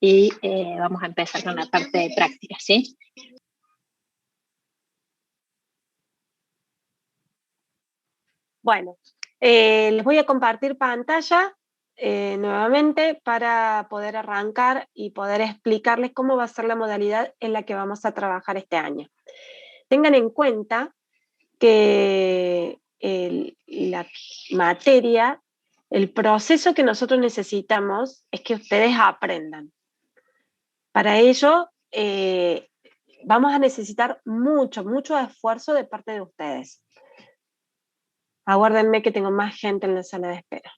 y vamos a empezar con la parte de práctica, ¿sí? Bueno, les voy a compartir pantalla nuevamente para poder arrancar y poder explicarles cómo va a ser la modalidad en la que vamos a trabajar este año. Tengan en cuenta que la materia, el proceso que nosotros necesitamos es que ustedes aprendan. Para ello, vamos a necesitar mucho esfuerzo de parte de ustedes. Aguárdenme que tengo más gente en la sala de espera.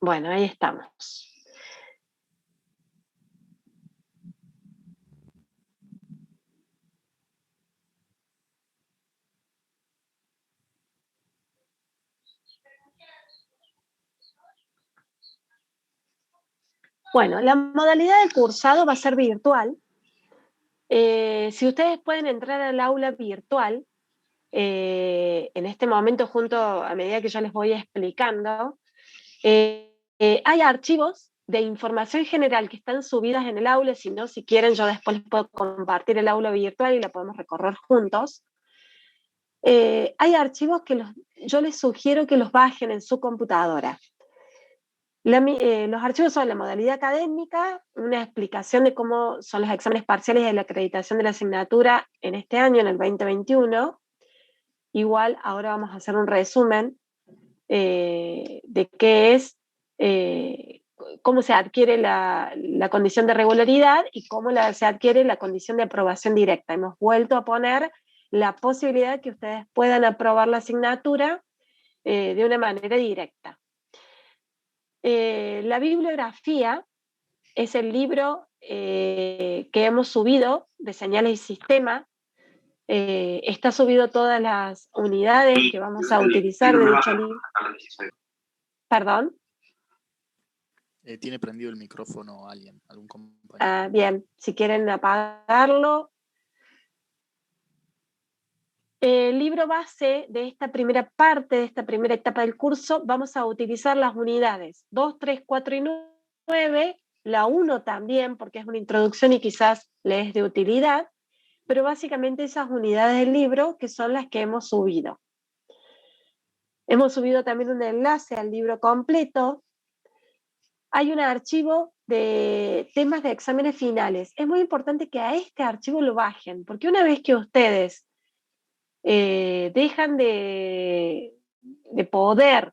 Bueno, ahí estamos. Bueno, la modalidad de cursado va a ser virtual. Si ustedes pueden entrar al aula virtual, en este momento, a medida que yo les voy explicando, hay archivos de información general que están subidas en el aula. Si no, si quieren, yo después les puedo compartir el aula virtual y la podemos recorrer juntos. Hay archivos que yo les sugiero que los bajen en su computadora. Los archivos son la modalidad académica, una explicación de cómo son los exámenes parciales de la acreditación de la asignatura en este año, en el 2021. Igual, ahora vamos a hacer un resumen de qué es, cómo se adquiere la condición de regularidad y cómo se adquiere la condición de aprobación directa. Hemos vuelto a poner la posibilidad de que ustedes puedan aprobar la asignatura de una manera directa. La bibliografía es el libro que hemos subido de señales y sistema. Está subido todas las unidades que vamos a utilizar de dicho libro. ¿Perdón? Tiene prendido el micrófono algún compañero. Bien, si quieren apagarlo. El libro base de esta primera parte, de esta primera etapa del curso, vamos a utilizar las unidades 2, 3, 4 y 9, la 1 también, porque es una introducción y quizás le es de utilidad, pero básicamente esas unidades del libro que son las que hemos subido. Hemos subido también un enlace al libro completo. Hay un archivo de temas de exámenes finales. Es muy importante que a este archivo lo bajen, porque una vez que ustedes dejan de poder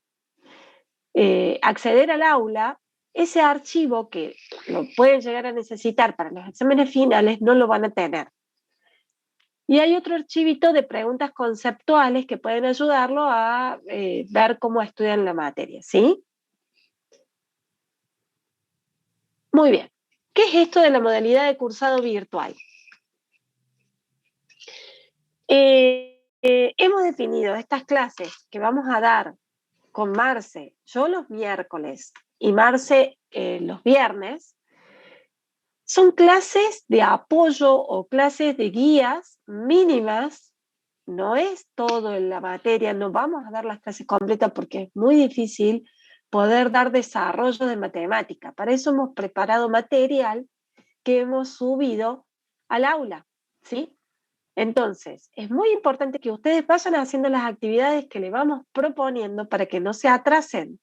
acceder al aula, ese archivo que lo pueden llegar a necesitar para los exámenes finales no lo van a tener. Y hay otro archivito de preguntas conceptuales que pueden ayudarlo a ver cómo estudian la materia, ¿sí? Muy bien. ¿Qué es esto de la modalidad de cursado virtual? Hemos definido estas clases que vamos a dar con Marce, yo los miércoles y Marce los viernes, son clases de apoyo o clases de guías mínimas. No es todo en la materia, no vamos a dar las clases completas porque es muy difícil poder dar desarrollo de matemática. Para eso hemos preparado material que hemos subido al aula, ¿sí? Entonces, es muy importante que ustedes vayan haciendo las actividades que le vamos proponiendo para que no se atrasen.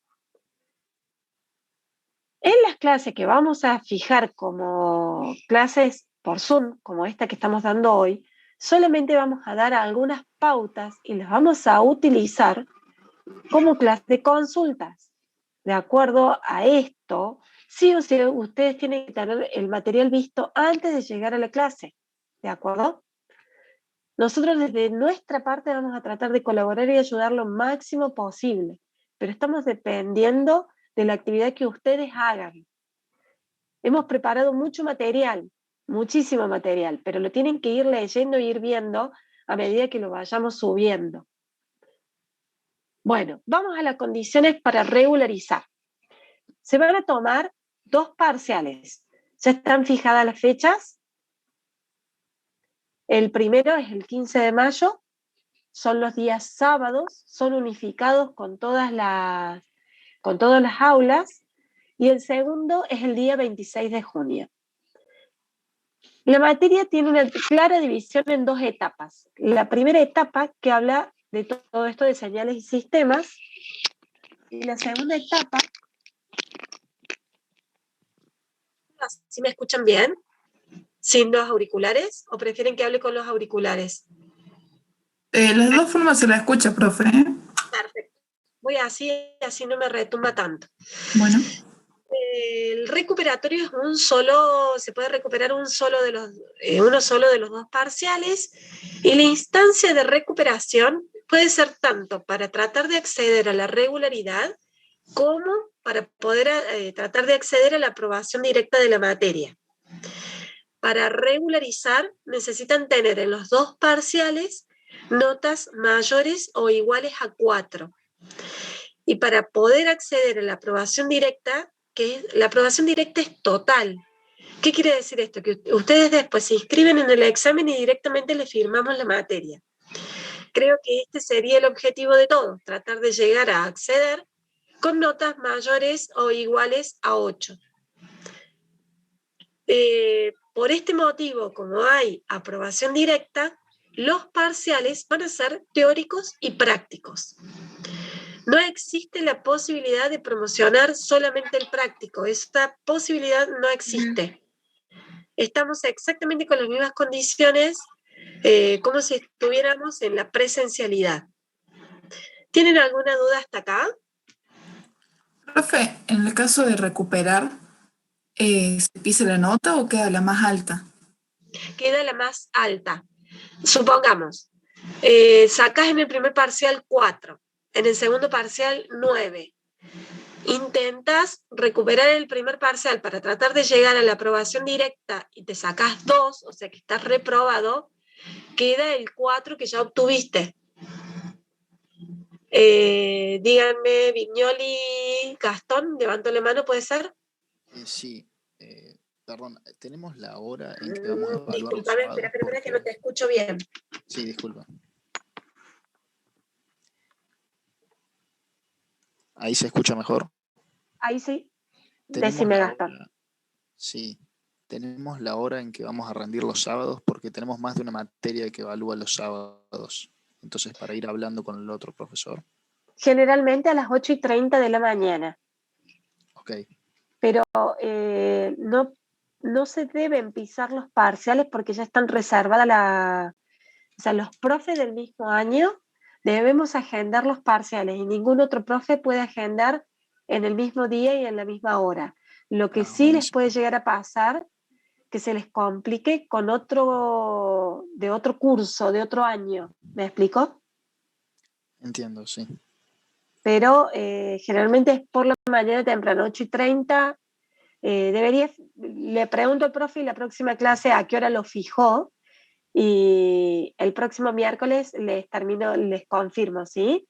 En las clases que vamos a fijar como clases por Zoom, como esta que estamos dando hoy, solamente vamos a dar algunas pautas y las vamos a utilizar como clase de consultas. De acuerdo a esto, sí o sí, ustedes tienen que tener el material visto antes de llegar a la clase. ¿De acuerdo? Nosotros desde nuestra parte vamos a tratar de colaborar y ayudar lo máximo posible, pero estamos dependiendo de la actividad que ustedes hagan. Hemos preparado mucho material, muchísimo material, pero lo tienen que ir leyendo e ir viendo a medida que lo vayamos subiendo. Bueno, vamos a las condiciones para regularizar. Se van a tomar 2 parciales. Ya están fijadas las fechas. El primero es el 15 de mayo, son los días sábados, son unificados con todas las aulas, y el segundo es el día 26 de junio. La materia tiene una clara división en 2 etapas. La primera etapa, que habla de todo esto de señales y sistemas, y la segunda etapa... ¿Sí me escuchan bien? ¿Sin los auriculares? ¿O prefieren que hable con los auriculares? Las dos formas se la escucha, profe. Perfecto. Voy así no me retumba tanto. Bueno. El recuperatorio es se puede recuperar uno solo de los 2 parciales, y la instancia de recuperación puede ser tanto para tratar de acceder a la regularidad como para poder tratar de acceder a la aprobación directa de la materia. Para regularizar necesitan tener en los 2 parciales notas mayores o iguales a 4. Y para poder acceder a la aprobación directa, la aprobación directa es total. ¿Qué quiere decir esto? Que ustedes después se inscriben en el examen y directamente les firmamos la materia. Creo que este sería el objetivo de todos, tratar de llegar a acceder con notas mayores o iguales a 8. Por este motivo, como hay aprobación directa, los parciales van a ser teóricos y prácticos. No existe la posibilidad de promocionar solamente el práctico, esta posibilidad no existe. Estamos exactamente con las mismas condiciones como si estuviéramos en la presencialidad. ¿Tienen alguna duda hasta acá? Profe, en el caso de recuperar, ¿se pisa la nota o queda la más alta? Queda la más alta. Supongamos, sacás en el primer parcial 4, en el segundo parcial 9. Intentas recuperar el primer parcial para tratar de llegar a la aprobación directa y te sacás 2, o sea que estás reprobado, queda el 4 que ya obtuviste. Díganme, Viñoli, Gastón, levanto la mano, ¿puede ser? Sí, perdón, tenemos la hora en que vamos a evaluar. Disculpame, espera, porque... que no te escucho bien. Sí, disculpa. ¿Ahí se escucha mejor? Ahí sí. Decime, Gastón. Sí, tenemos la hora en que vamos a rendir los sábados porque tenemos más de una materia que evalúa los sábados. Entonces, para ir hablando con el otro profesor. Generalmente a las 8:30 de la mañana. Ok. Pero no se deben pisar los parciales porque ya están reservadas o sea, los profes del mismo año debemos agendar los parciales y ningún otro profe puede agendar en el mismo día y en la misma hora. Lo que sí les puede llegar a pasar que se les complique con otro curso, de otro año. ¿Me explico? Entiendo, sí. Pero generalmente es por la mañana temprano, 8:30. Le pregunto al profe y la próxima clase a qué hora lo fijó, y el próximo miércoles les confirmo, ¿sí?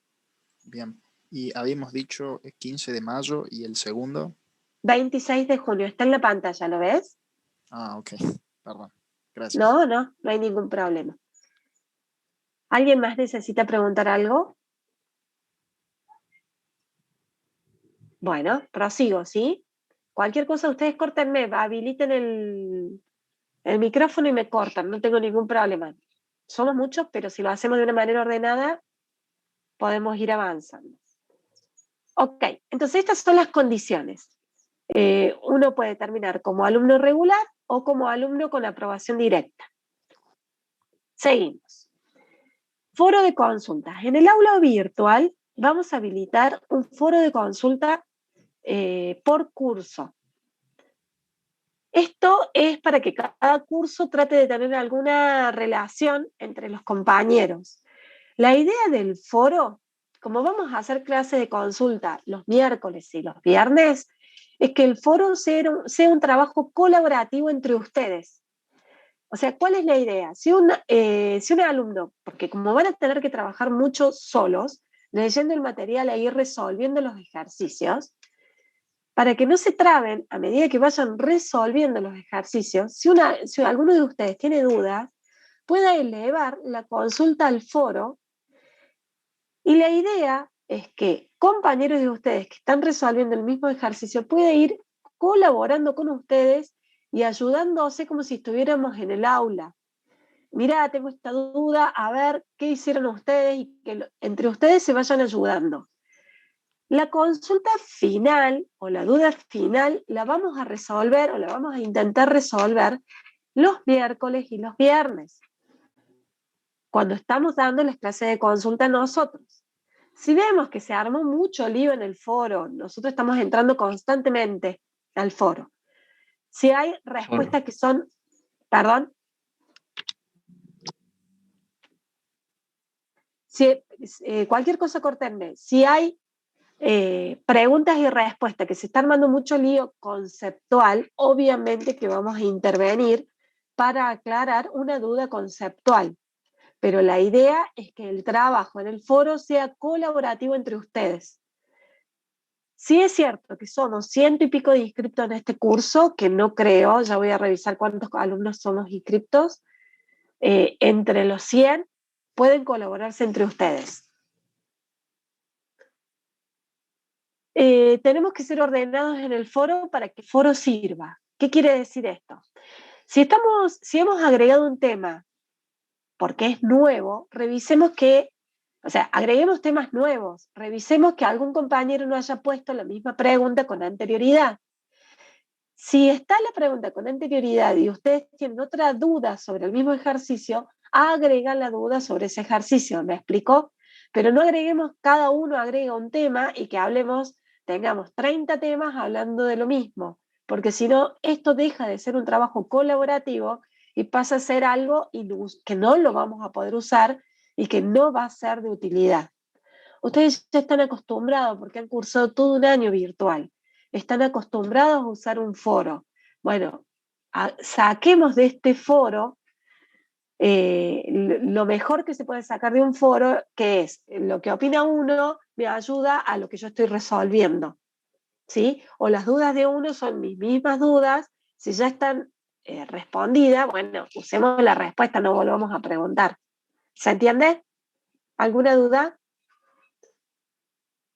Bien. Y habíamos dicho 15 de mayo y el segundo. 26 de junio, está en la pantalla, ¿lo ves? Ah, ok, perdón. Gracias. No hay ningún problema. ¿Alguien más necesita preguntar algo? Bueno, prosigo, ¿sí? Cualquier cosa, ustedes córtenme, habiliten el micrófono y me cortan, no tengo ningún problema. Somos muchos, pero si lo hacemos de una manera ordenada, podemos ir avanzando. Ok, entonces estas son las condiciones. Uno puede terminar como alumno regular o como alumno con aprobación directa. Seguimos. Foro de consultas. En el aula virtual vamos a habilitar un foro de consulta por curso. Esto es para que cada curso trate de tener alguna relación entre los compañeros. La idea del foro, como vamos a hacer clases de consulta los miércoles y los viernes, es que el foro sea un trabajo colaborativo entre ustedes. O sea, ¿cuál es la idea? Si un alumno, porque como van a tener que trabajar mucho solos, leyendo el material e ir resolviendo los ejercicios, para que no se traben a medida que vayan resolviendo los ejercicios. Si alguno de ustedes tiene dudas, pueda elevar la consulta al foro, y la idea es que compañeros de ustedes que están resolviendo el mismo ejercicio puedan ir colaborando con ustedes y ayudándose como si estuviéramos en el aula. Mirá, tengo esta duda, a ver qué hicieron ustedes, y que entre ustedes se vayan ayudando. La consulta final o la duda final la vamos a resolver, o la vamos a intentar resolver los miércoles y los viernes, cuando estamos dando las clases de consulta nosotros. Si vemos que se armó mucho lío en el foro, nosotros estamos entrando constantemente al foro. Si hay respuestas que son, perdón, si, cualquier cosa cortenme, si hay preguntas y respuestas que se está armando mucho lío conceptual, obviamente que vamos a intervenir para aclarar una duda conceptual. Pero la idea es que el trabajo en el foro sea colaborativo entre ustedes. Sí es cierto que somos 100 y pico de inscriptos en este curso, que no creo, ya voy a revisar cuántos alumnos somos inscriptos. Entre los 100 pueden colaborarse entre ustedes. Tenemos que ser ordenados en el foro para que el foro sirva. ¿Qué quiere decir esto? Si hemos agregado un tema porque es nuevo, revisemos agreguemos temas nuevos, revisemos que algún compañero no haya puesto la misma pregunta con anterioridad. Si está la pregunta con anterioridad y ustedes tienen otra duda sobre el mismo ejercicio, agregan la duda sobre ese ejercicio, ¿me explicó? Pero no agreguemos, cada uno agrega un tema y que tengamos 30 temas hablando de lo mismo, porque si no, esto deja de ser un trabajo colaborativo y pasa a ser algo que no lo vamos a poder usar y que no va a ser de utilidad. Ustedes ya están acostumbrados porque han cursado todo un año virtual. Están acostumbrados a usar un foro. Bueno, saquemos de este foro lo mejor que se puede sacar de un foro, que es lo que opina uno me ayuda a lo que yo estoy resolviendo, ¿sí? O las dudas de uno son mis mismas dudas, si ya están respondidas, bueno, usemos la respuesta, no volvamos a preguntar. ¿Se entiende? ¿Alguna duda?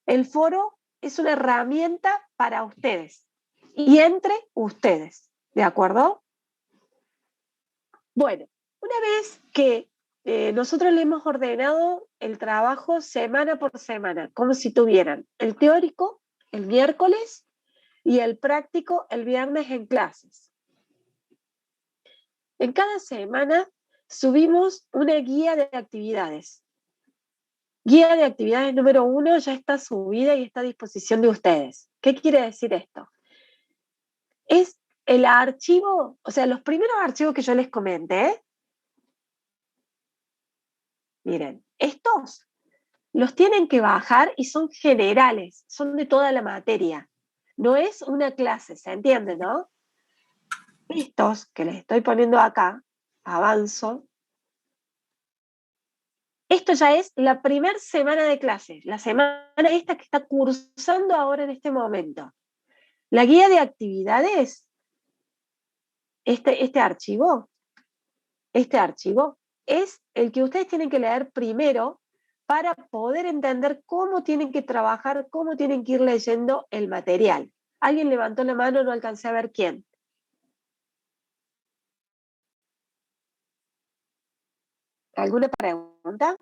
El foro es una herramienta para ustedes y entre ustedes, ¿de acuerdo? Bueno, una vez que nosotros le hemos ordenado el trabajo semana por semana, como si tuvieran el teórico el miércoles y el práctico el viernes en clases. En cada semana subimos una guía de actividades. Guía de actividades número 1 ya está subida y está a disposición de ustedes. ¿Qué quiere decir esto? Es el archivo, o sea, los primeros archivos que yo les comenté, miren, estos los tienen que bajar y son generales, son de toda la materia. No es una clase, ¿se entiende, no? Estos que les estoy poniendo acá, avanzo. Esto ya es la primera semana de clases, la semana esta que está cursando ahora en este momento. La guía de actividades, este archivo es el que ustedes tienen que leer primero para poder entender cómo tienen que trabajar, cómo tienen que ir leyendo el material. Alguien levantó la mano, no alcancé a ver quién. ¿Alguna pregunta?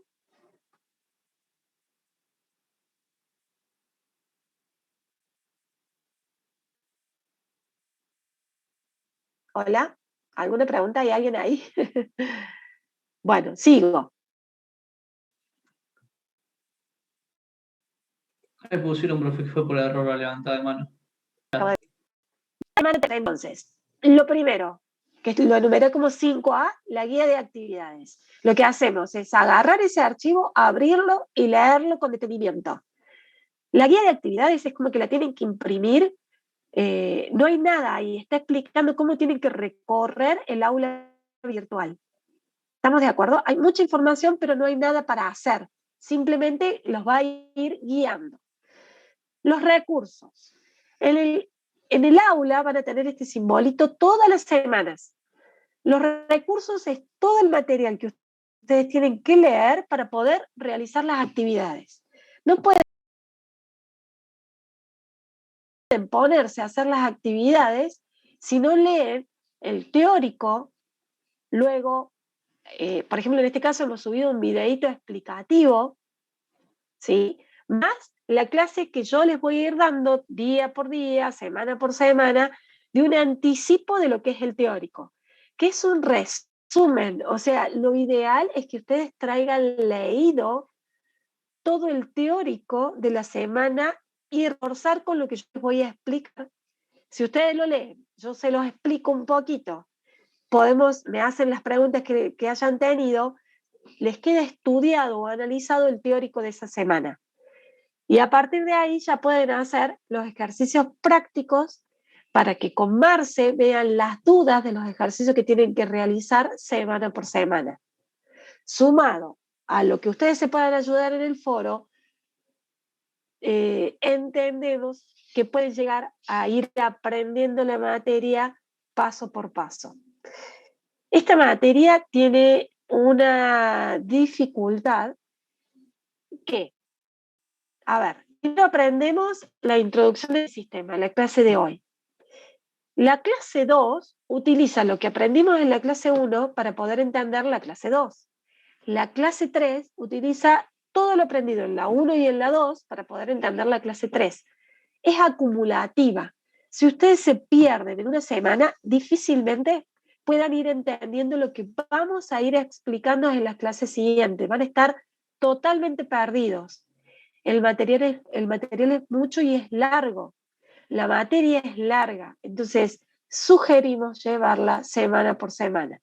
¿Hola? ¿Alguna pregunta? ¿Hay alguien ahí? Bueno, sigo. Me pusieron, profe, que fue por error la levantada de mano. Entonces, lo primero, que lo enumeré como 5A, la guía de actividades. Lo que hacemos es agarrar ese archivo, abrirlo y leerlo con detenimiento. La guía de actividades es como que la tienen que imprimir, no hay nada ahí, está explicando cómo tienen que recorrer el aula virtual. ¿Estamos de acuerdo? Hay mucha información, pero no hay nada para hacer. Simplemente los va a ir guiando. Los recursos. En el aula van a tener este simbolito todas las semanas. Los recursos es todo el material que ustedes tienen que leer para poder realizar las actividades. No pueden ponerse a hacer las actividades si no leen el teórico. Luego, por ejemplo, en este caso hemos subido un videíto explicativo, ¿sí? Más la clase que yo les voy a ir dando día por día, semana por semana, de un anticipo de lo que es el teórico, que es un resumen. O sea, lo ideal es que ustedes traigan leído todo el teórico de la semana y reforzar con lo que yo les voy a explicar. Si ustedes lo leen, yo se los explico un poquito, me hacen las preguntas que hayan tenido, les queda estudiado o analizado el teórico de esa semana. Y a partir de ahí ya pueden hacer los ejercicios prácticos para que con Marce vean las dudas de los ejercicios que tienen que realizar semana por semana. Sumado a lo que ustedes se puedan ayudar en el foro, entendemos que pueden llegar a ir aprendiendo la materia paso por paso. Esta materia tiene una dificultad que, a ver, primero aprendemos la introducción del sistema, la clase de hoy. La clase 2 utiliza lo que aprendimos en la clase 1 para poder entender la clase 2. La clase 3 utiliza todo lo aprendido en la 1 y en la 2 para poder entender la clase 3. Es acumulativa. Si ustedes se pierden en una semana, difícilmente puedan ir entendiendo lo que vamos a ir explicando en las clases siguientes. Van a estar totalmente perdidos. El material es mucho y es largo. La materia es larga. Entonces, sugerimos llevarla semana por semana.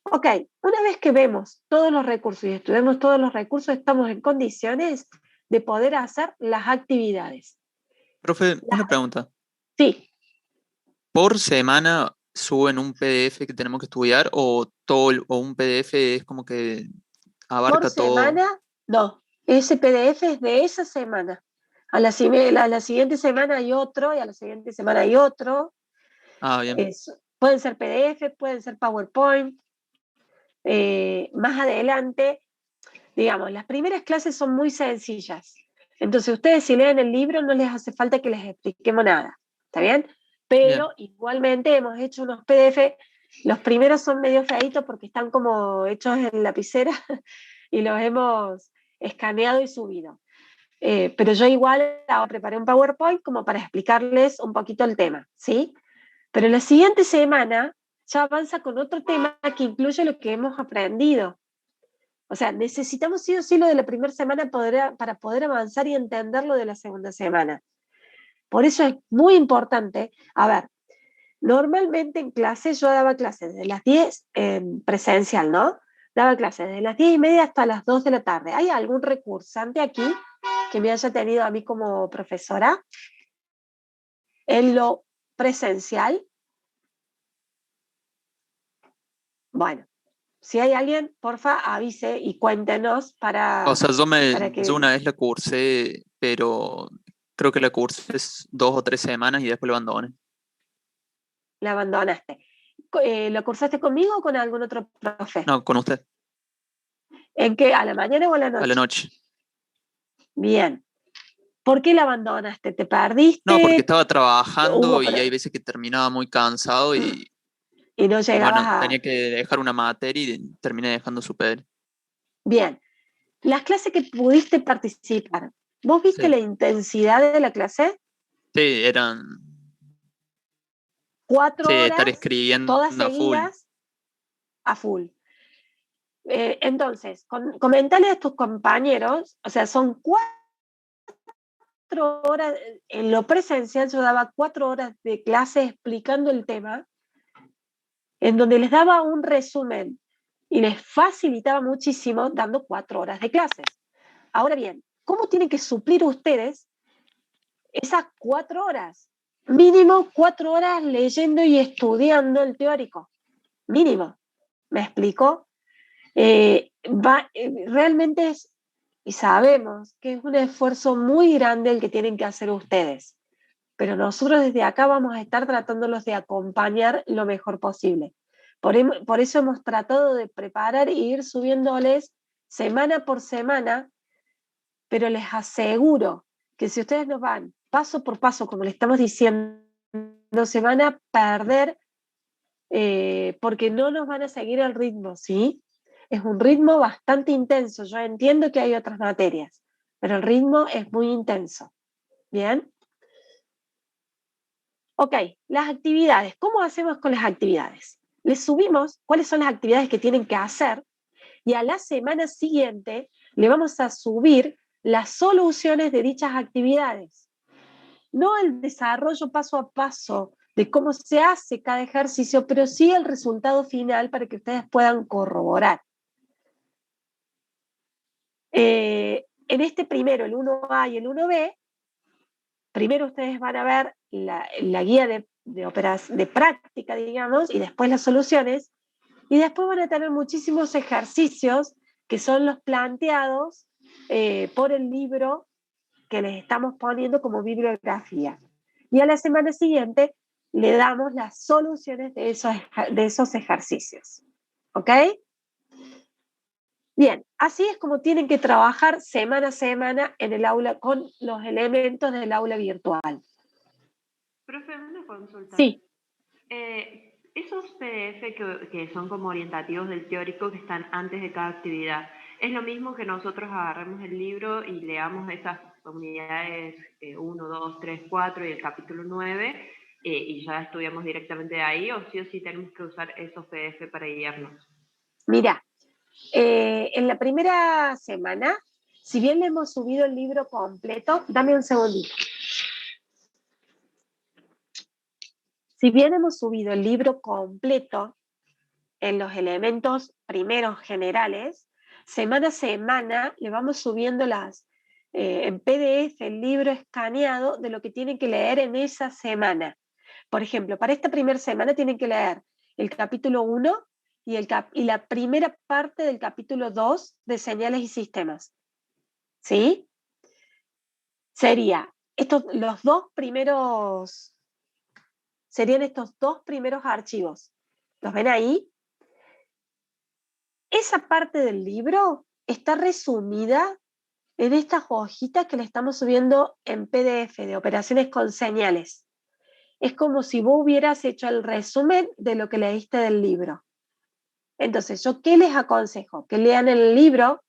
Ok, una vez que vemos todos los recursos y estudiamos todos los recursos, estamos en condiciones de poder hacer las actividades. Profe, una pregunta. Sí. ¿Por semana suben un PDF que tenemos que estudiar o un PDF es como que abarca Por todo? semana, no. Ese PDF es de esa semana. A la siguiente semana hay otro y a la siguiente semana hay otro. Ah, bien. Pueden ser PDF, pueden ser PowerPoint. Más adelante, digamos, las primeras clases son muy sencillas. Entonces, ustedes si leen el libro no les hace falta que les expliquemos nada. ¿Está bien? Pero Bien. igualmente hemos hecho unos PDF. Los primeros son medio feitos porque están como hechos en lapicera y los hemos escaneado y subido. Pero yo igual preparé un PowerPoint como para explicarles un poquito el tema, ¿sí? Pero la siguiente semana ya avanza con otro tema que incluye lo que hemos aprendido. O sea, necesitamos sí o sí lo de la primera semana para poder avanzar y entender lo de la segunda semana. Por eso es muy importante. A ver, normalmente en clases yo daba clases desde las 10 en presencial, ¿no? Daba clases desde las 10:30 hasta las 2 de la tarde. ¿Hay algún recursante aquí que me haya tenido a mí como profesora en lo presencial? Bueno, si hay alguien, porfa, avise y cuéntenos para O sea, que... yo una vez la cursé, pero creo que la cursé 2 o 3 semanas y después la abandoné. La abandonaste. ¿Lo cursaste conmigo o con algún otro profe? No, con usted, ¿En qué? ¿A la mañana o a la noche? a la noche. Bien. ¿Por qué la abandonaste? ¿Te No, porque perdiste? estaba trabajando y hay Pero- veces que terminaba muy cansado y y no llegabas bueno, a... tenía que dejar una materia y terminé dejando su pedal. Bien. Las clases que pudiste participar, ¿vos viste Sí. la intensidad de la clase? Sí, eran 4 estar horas, escribiendo todas a full. seguidas, a full. Entonces, comentale a tus compañeros, o sea, son 4 horas, en lo presencial yo daba 4 horas de clase explicando el tema, en donde les daba un resumen y les facilitaba muchísimo dando 4 horas de clases. Ahora bien, ¿cómo tienen que suplir ustedes esas 4 horas? Mínimo 4 horas leyendo y estudiando el teórico. Mínimo. ¿Me explico? Realmente y sabemos que es un esfuerzo muy grande el que tienen que hacer ustedes. pero nosotros desde acá vamos a estar tratándolos de acompañar lo mejor posible. Por eso hemos tratado de preparar e ir subiéndoles semana por semana, pero les aseguro que si ustedes nos van paso por paso, como le estamos diciendo, se van a perder porque no nos van a seguir el ritmo, ¿sí? Es un ritmo bastante intenso. Yo entiendo que hay otras materias, pero el ritmo es muy intenso. ¿Bien? Ok, las actividades. ¿Cómo hacemos con las actividades? Les subimos cuáles son las actividades que tienen que hacer y a la semana siguiente le vamos a subir las soluciones de dichas actividades. No el desarrollo paso a paso de cómo se hace cada ejercicio, pero sí el resultado final para que ustedes puedan corroborar. En este primero, el 1A y el 1B, primero ustedes van a ver la guía de práctica, digamos, y después las soluciones, y después van a tener muchísimos ejercicios que son los planteados por el libro que les estamos poniendo como bibliografía. Y a la semana siguiente le damos las soluciones de esos ejercicios. ¿Ok? Bien, así es como tienen que trabajar semana a semana en el aula con los elementos del aula virtual. Profe, una consulta. Sí. Esos PDF que son como orientativos del teórico que están antes de cada actividad, ¿es lo mismo que nosotros agarremos el libro y leamos esas unidades 1, 2, 3, 4 y el capítulo 9 y ya estudiamos directamente de ahí, o sí tenemos que usar esos PDF para guiarnos? Mira, en la primera semana, si bien le hemos subido el libro completo, dame un segundito. Si bien hemos subido el libro completo en los elementos primeros generales, semana a semana le vamos subiendo en PDF el libro escaneado de lo que tienen que leer en esa semana. Por ejemplo, para esta primera semana tienen que leer el capítulo 1 y la primera parte del capítulo 2 de señales y sistemas. ¿Sí? Serían estos dos primeros archivos. ¿Los ven ahí? Esa parte del libro está resumida en estas hojitas que le estamos subiendo en PDF de operaciones con señales. Es como si vos hubieras hecho el resumen de lo que leíste del libro. Entonces, ¿yo qué les aconsejo? Que lean el libro,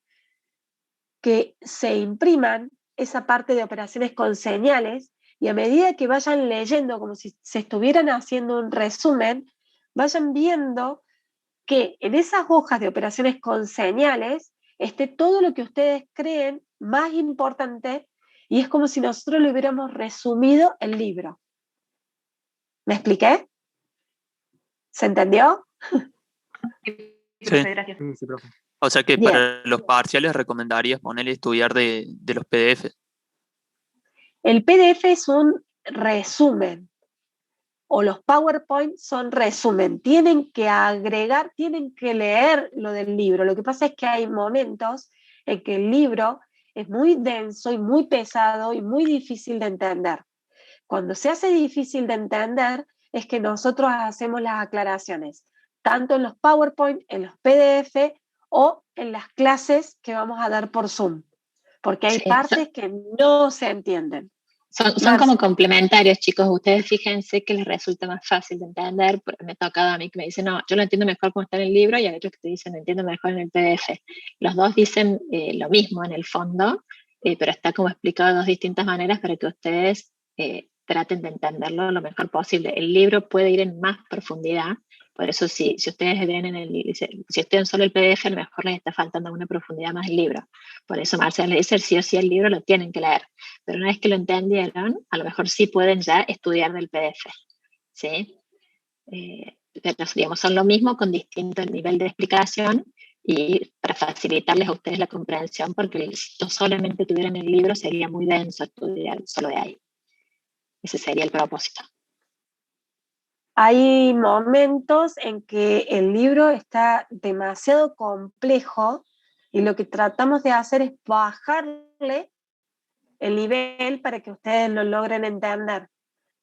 que se impriman esa parte de operaciones con señales y a medida que vayan leyendo como si se estuvieran haciendo un resumen, vayan viendo que en esas hojas de operaciones con señales esté todo lo que ustedes creen más importante y es como si nosotros le hubiéramos resumido el libro. ¿Me expliqué? ¿Se entendió? Sí, Sí. profe, gracias. Sí, profe. O sea que Bien. para los parciales recomendarías ponerle estudiar de los PDF. El PDF es un resumen, o los PowerPoint son resumen. Tienen que agregar, tienen que leer lo del libro. Lo que pasa es que hay momentos en que el libro es muy denso y muy pesado y muy difícil de entender. Cuando se hace difícil de entender es que nosotros hacemos las aclaraciones, tanto en los PowerPoint, en los PDF o en las clases que vamos a dar por Zoom, porque hay Sí, partes que no se entienden. Son Marce. como complementarios, chicos. Ustedes fíjense que les resulta más fácil de entender, porque me ha tocado a mí que me dicen, no, yo lo entiendo mejor como está en el libro, y hay otros que te dicen, lo entiendo mejor en el PDF. Los dos dicen lo mismo en el fondo, pero está como explicado de dos distintas maneras para que ustedes traten de entenderlo lo mejor posible. El libro puede ir en más profundidad, por eso si ustedes leen si estudian solo el PDF, a lo mejor les está faltando una profundidad más el libro. Por eso Marcela le dice, sí o sí el libro lo tienen que leer. Pero una vez que lo entendieron, a lo mejor sí pueden ya estudiar del PDF, ¿sí? Pero, digamos, son lo mismo con distinto nivel de explicación y para facilitarles a ustedes la comprensión, porque si solamente tuvieran el libro sería muy denso estudiar solo de ahí. Ese sería el propósito. Hay momentos en que el libro está demasiado complejo y lo que tratamos de hacer es bajarle el nivel para que ustedes lo logren entender.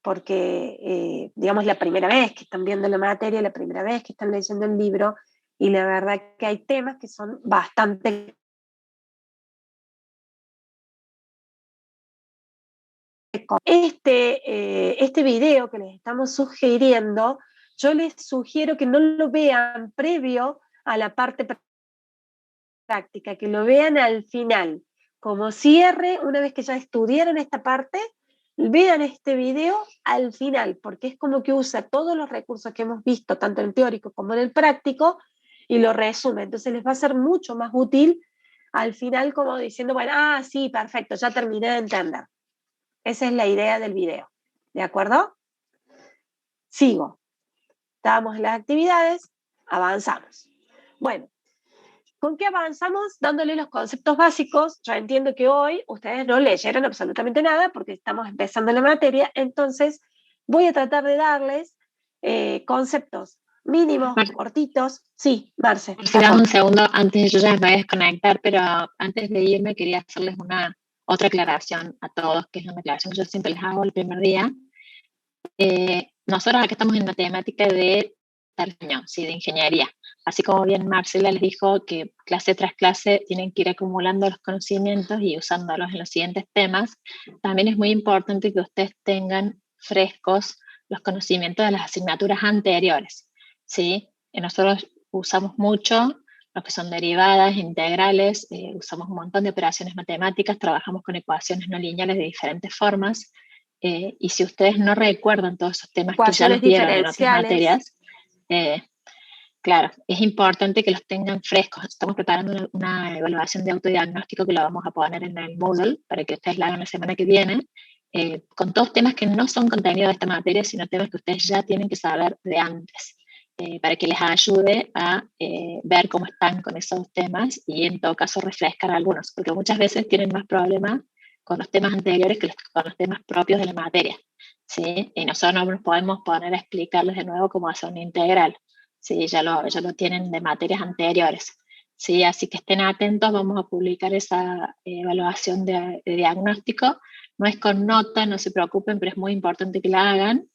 porque, digamos, la primera vez que están viendo la materia, la primera vez que están leyendo el libro, y la verdad que hay temas que son bastante... Este video que les estamos sugiriendo, yo les sugiero que no lo vean previo a la parte práctica, que lo vean al final, como cierre, una vez que ya estudiaron esta parte, vean este video al final, porque es como que usa todos los recursos que hemos visto, tanto en el teórico como en el práctico, y lo resume. Entonces les va a ser mucho más útil al final, como diciendo, bueno, sí, perfecto, ya terminé de entender. Esa es la idea del video. ¿De acuerdo? Sigo. Estábamos en las actividades, avanzamos. Bueno, ¿con qué avanzamos? Dándole los conceptos básicos. Yo entiendo que hoy ustedes no leyeron absolutamente nada porque estamos empezando la materia, entonces voy a tratar de darles conceptos mínimos, cortitos. Sí, Marce. Dame un segundo, antes yo ya me voy a desconectar, pero antes de irme quería hacerles otra aclaración a todos, que es una aclaración que yo siempre les hago el primer día. Nosotros acá estamos en la temática de año, sí, de ingeniería. Así como bien Marcela les dijo que clase tras clase tienen que ir acumulando los conocimientos y usándolos en los siguientes temas, también es muy importante que ustedes tengan frescos los conocimientos de las asignaturas anteriores, ¿sí? Nosotros usamos mucho lo que son derivadas, integrales, usamos un montón de operaciones matemáticas, trabajamos con ecuaciones no lineales de diferentes formas, y si ustedes no recuerdan todos esos temas que ya los vieron en otras materias, claro, es importante que los tengan frescos. Estamos preparando una evaluación de autodiagnóstico que la vamos a poner en el Moodle para que ustedes la hagan la semana que viene, con todos temas que no son contenido de esta materia, sino temas que ustedes ya tienen que saber de antes, para que les ayude a ver cómo están con esos temas y en todo caso refrescar algunos, porque muchas veces tienen más problemas con los temas anteriores que con los temas propios de la materia, ¿sí? Y nosotros no nos podemos poner a explicarles de nuevo cómo hacer una integral, ¿sí? Ya lo tienen de materias anteriores, ¿sí? Así que estén atentos, vamos a publicar esa evaluación de diagnóstico. No es con nota, no se preocupen, pero es muy importante que la hagan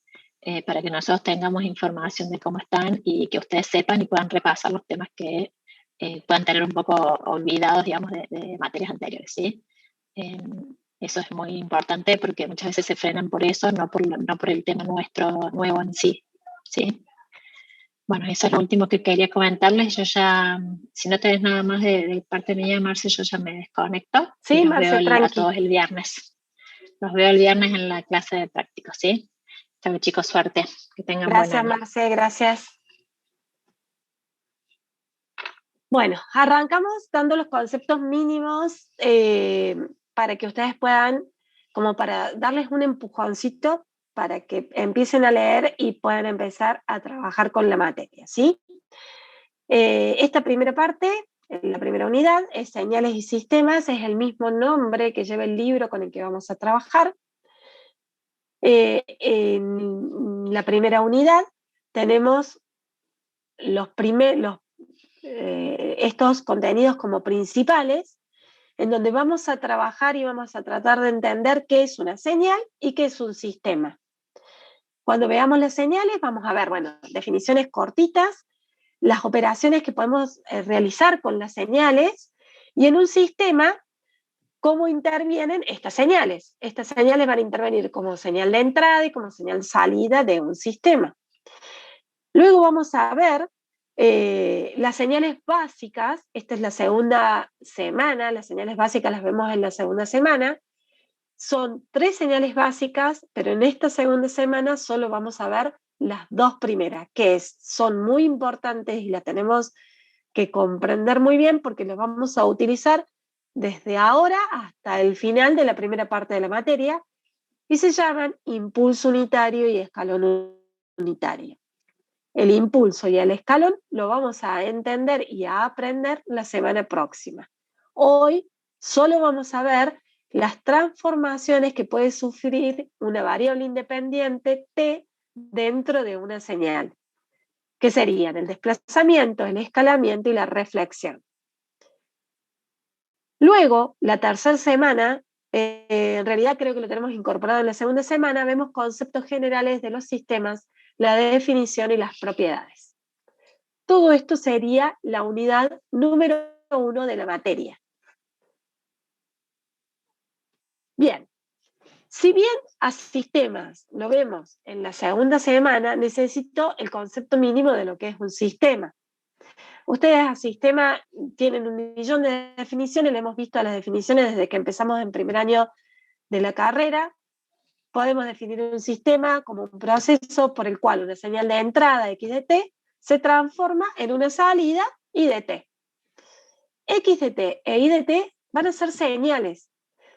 para que nosotros tengamos información de cómo están y que ustedes sepan y puedan repasar los temas que puedan tener un poco olvidados, digamos, de materias anteriores, ¿sí? Eso es muy importante porque muchas veces se frenan por eso, no por el tema nuevo en sí, ¿sí? Bueno, eso es lo último que quería comentarles. Yo ya, si no tenés nada más de parte mía, Marce, yo ya me desconecto. Sí, y los Marce, veo a todos el viernes. Los veo el viernes en la clase de prácticos, ¿sí? Chao, chicos, suerte. Que tengan buen año. Gracias, Marce, gracias. Bueno, arrancamos dando los conceptos mínimos para que ustedes puedan, como para darles un empujoncito para que empiecen a leer y puedan empezar a trabajar con la materia, ¿sí? Esta primera parte, la primera unidad, es señales y sistemas, es el mismo nombre que lleva el libro con el que vamos a trabajar. En la primera unidad tenemos estos contenidos como principales, en donde vamos a trabajar y vamos a tratar de entender qué es una señal y qué es un sistema. Cuando veamos las señales, vamos a ver, bueno, definiciones cortitas, las operaciones que podemos realizar con las señales, y en un sistema, cómo intervienen estas señales. Estas señales van a intervenir como señal de entrada y como señal de salida de un sistema. Luego vamos a ver las señales básicas. Esta es la segunda semana, las señales básicas las vemos en la segunda semana. Son 3 señales básicas, pero en esta segunda semana solo vamos a ver las 2 primeras, que son muy importantes y las tenemos que comprender muy bien porque las vamos a utilizar desde ahora hasta el final de la primera parte de la materia, y se llaman impulso unitario y escalón unitario. El impulso y el escalón lo vamos a entender y a aprender la semana próxima. Hoy solo vamos a ver las transformaciones que puede sufrir una variable independiente T dentro de una señal, que serían el desplazamiento, el escalamiento y la reflexión. Luego, la tercera semana, en realidad creo que lo tenemos incorporado en la segunda semana, vemos conceptos generales de los sistemas, la definición y las propiedades. Todo esto sería la unidad número 1 de la materia. Bien, si bien a sistemas lo vemos en la segunda semana, necesito el concepto mínimo de lo que es un sistema. Ustedes a sistema tienen 1.000.000 de definiciones, le hemos visto las definiciones desde que empezamos en primer año de la carrera. Podemos definir un sistema como un proceso por el cual una señal de entrada x de t se transforma en una salida y de t. X de t e y de t van a ser señales.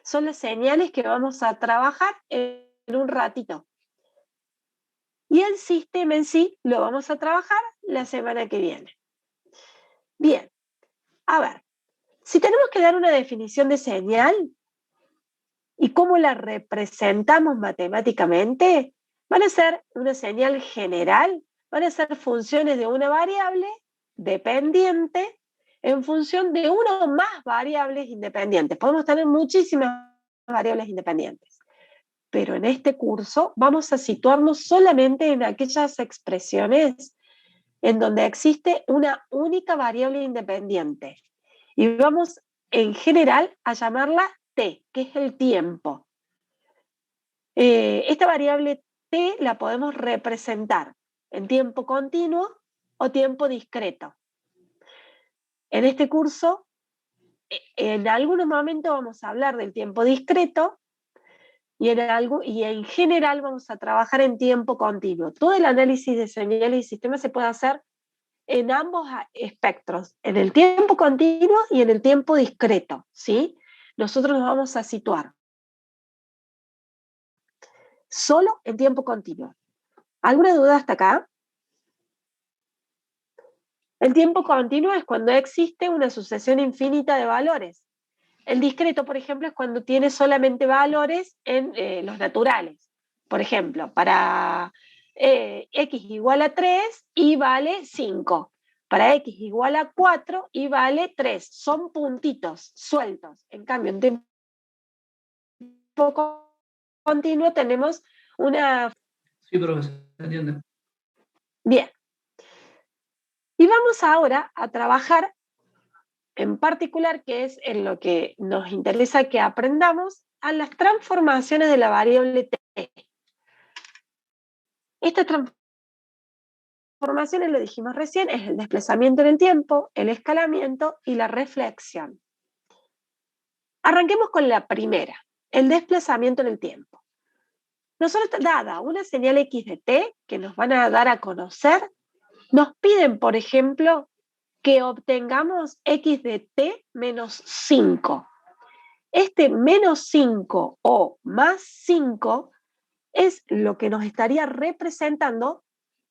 Son las señales que vamos a trabajar en un ratito. Y el sistema en sí lo vamos a trabajar la semana que viene. Bien, a ver, si tenemos que dar una definición de señal y cómo la representamos matemáticamente, van a ser una señal general, van a ser funciones de una variable dependiente en función de una o más variables independientes. Podemos tener muchísimas variables independientes, pero en este curso vamos a situarnos solamente en aquellas expresiones en donde existe una única variable independiente. Y vamos en general a llamarla t, que es el tiempo. Esta variable t la podemos representar en tiempo continuo o tiempo discreto. En este curso, en algunos momentos vamos a hablar del tiempo discreto y en general vamos a trabajar en tiempo continuo. Todo el análisis de señales y sistemas se puede hacer en ambos espectros, en el tiempo continuo y en el tiempo discreto, ¿sí? Nosotros nos vamos a situar solo en tiempo continuo. ¿Alguna duda hasta acá? El tiempo continuo es cuando existe una sucesión infinita de valores. El discreto, por ejemplo, es cuando tiene solamente valores en los naturales. Por ejemplo, para x igual a 3 y vale 5. Para x igual a 4 y vale 3. Son puntitos sueltos. En cambio, en tiempo continuo tenemos una... Sí, profesor, se entiende. Bien. Y vamos ahora a trabajar en particular, que es en lo que nos interesa que aprendamos, a las transformaciones de la variable t. Estas transformaciones, lo dijimos recién, es el desplazamiento en el tiempo, el escalamiento y la reflexión. Arranquemos con la primera, el desplazamiento en el tiempo. Nosotros, dada una señal x de t, que nos van a dar a conocer, nos piden, por ejemplo, que obtengamos x de t menos 5. Este menos 5 o más 5 es lo que nos estaría representando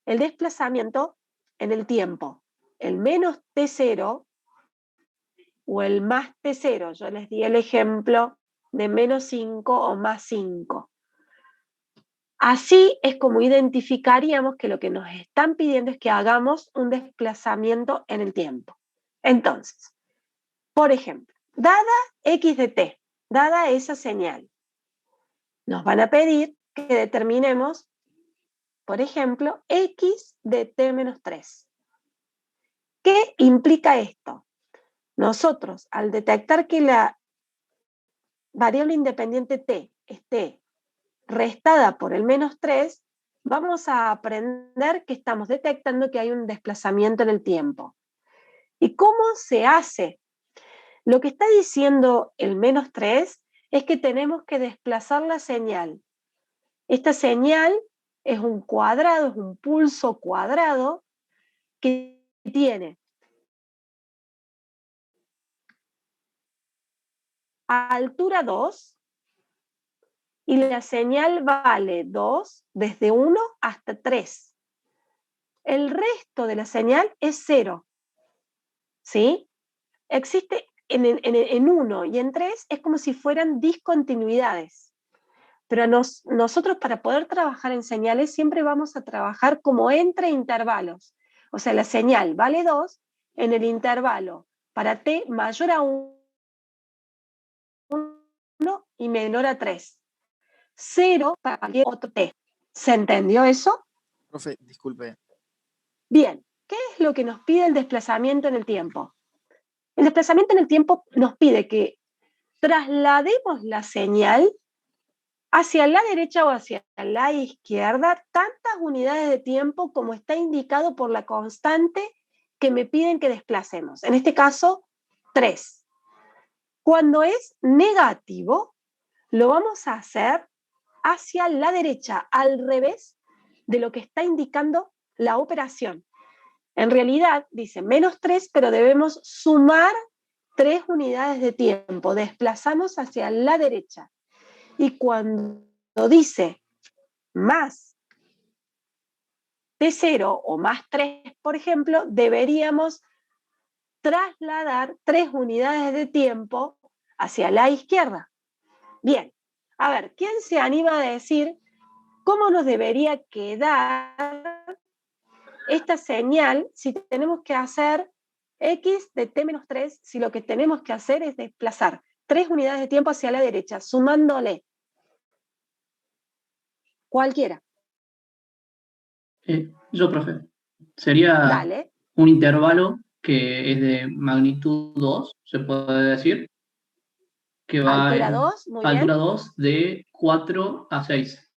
el desplazamiento en el tiempo. El menos t0 o el más t0. Yo les di el ejemplo de menos 5 o más 5. Así es como identificaríamos que lo que nos están pidiendo es que hagamos un desplazamiento en el tiempo. Entonces, por ejemplo, dada x de t, dada esa señal, nos van a pedir que determinemos, por ejemplo, x de t menos 3. ¿Qué implica esto? Nosotros, al detectar que la variable independiente t esté restada por el menos 3, vamos a aprender que estamos detectando que hay un desplazamiento en el tiempo. ¿Y cómo se hace? Lo que está diciendo el menos 3 es que tenemos que desplazar la señal. Esta señal es un cuadrado, es un pulso cuadrado que tiene altura 2 y la señal vale 2 desde 1 hasta 3. El resto de la señal es 0. ¿Sí? Existe en 1 y en 3 es como si fueran discontinuidades. Pero nosotros para poder trabajar en señales siempre vamos a trabajar como entre intervalos. O sea, la señal vale 2 en el intervalo para t mayor a 1 y menor a 3. 0 para cualquier otro t. ¿Se entendió eso? Profe, disculpe. Bien, ¿qué es lo que nos pide el desplazamiento en el tiempo? El desplazamiento en el tiempo nos pide que traslademos la señal hacia la derecha o hacia la izquierda tantas unidades de tiempo como está indicado por la constante que me piden que desplacemos. En este caso, 3. Cuando es negativo, lo vamos a hacer hacia la derecha, al revés de lo que está indicando la operación. En realidad dice -3, pero debemos sumar 3 unidades de tiempo. Desplazamos hacia la derecha. Y cuando dice más T0 o más 3, por ejemplo, deberíamos trasladar 3 unidades de tiempo hacia la izquierda. Bien, a ver, ¿quién se anima a decir cómo nos debería quedar esta señal si tenemos que hacer x de t-3, si lo que tenemos que hacer es desplazar 3 unidades de tiempo hacia la derecha, sumándole cualquiera? Yo, profe. Sería Dale. un intervalo que es de magnitud 2, se puede decir, que va Altura en 2, muy bien. altura 2 de 4 a 6.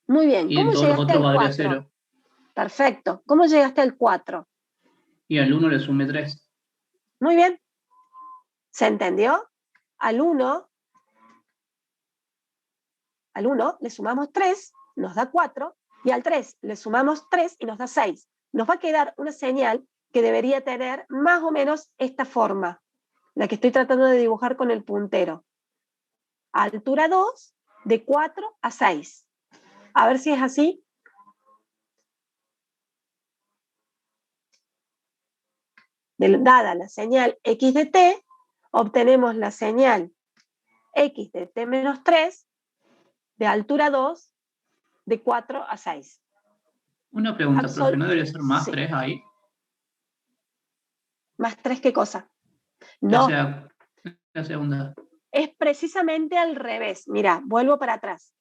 Muy bien. Y ¿Cómo en todo lo llegaste otro al valdría 4? 0. Perfecto. ¿Cómo llegaste al 4? Y al 1 le sumé 3. Muy bien. ¿Se entendió? Al 1 le sumamos 3, nos da 4, y al 3 le sumamos 3 y nos da 6. Nos va a quedar una señal que debería tener más o menos esta forma, la que estoy tratando de dibujar con el puntero. Altura 2, de 4 a 6. A ver si es así. Dada la señal x de t, obtenemos la señal x de t menos 3 de altura 2 de 4 a 6. Una pregunta, profe, ¿no debería ser más 3 ahí? ¿Más 3 qué cosa? Ya No, sea la segunda. es precisamente al revés. Mira, vuelvo para atrás.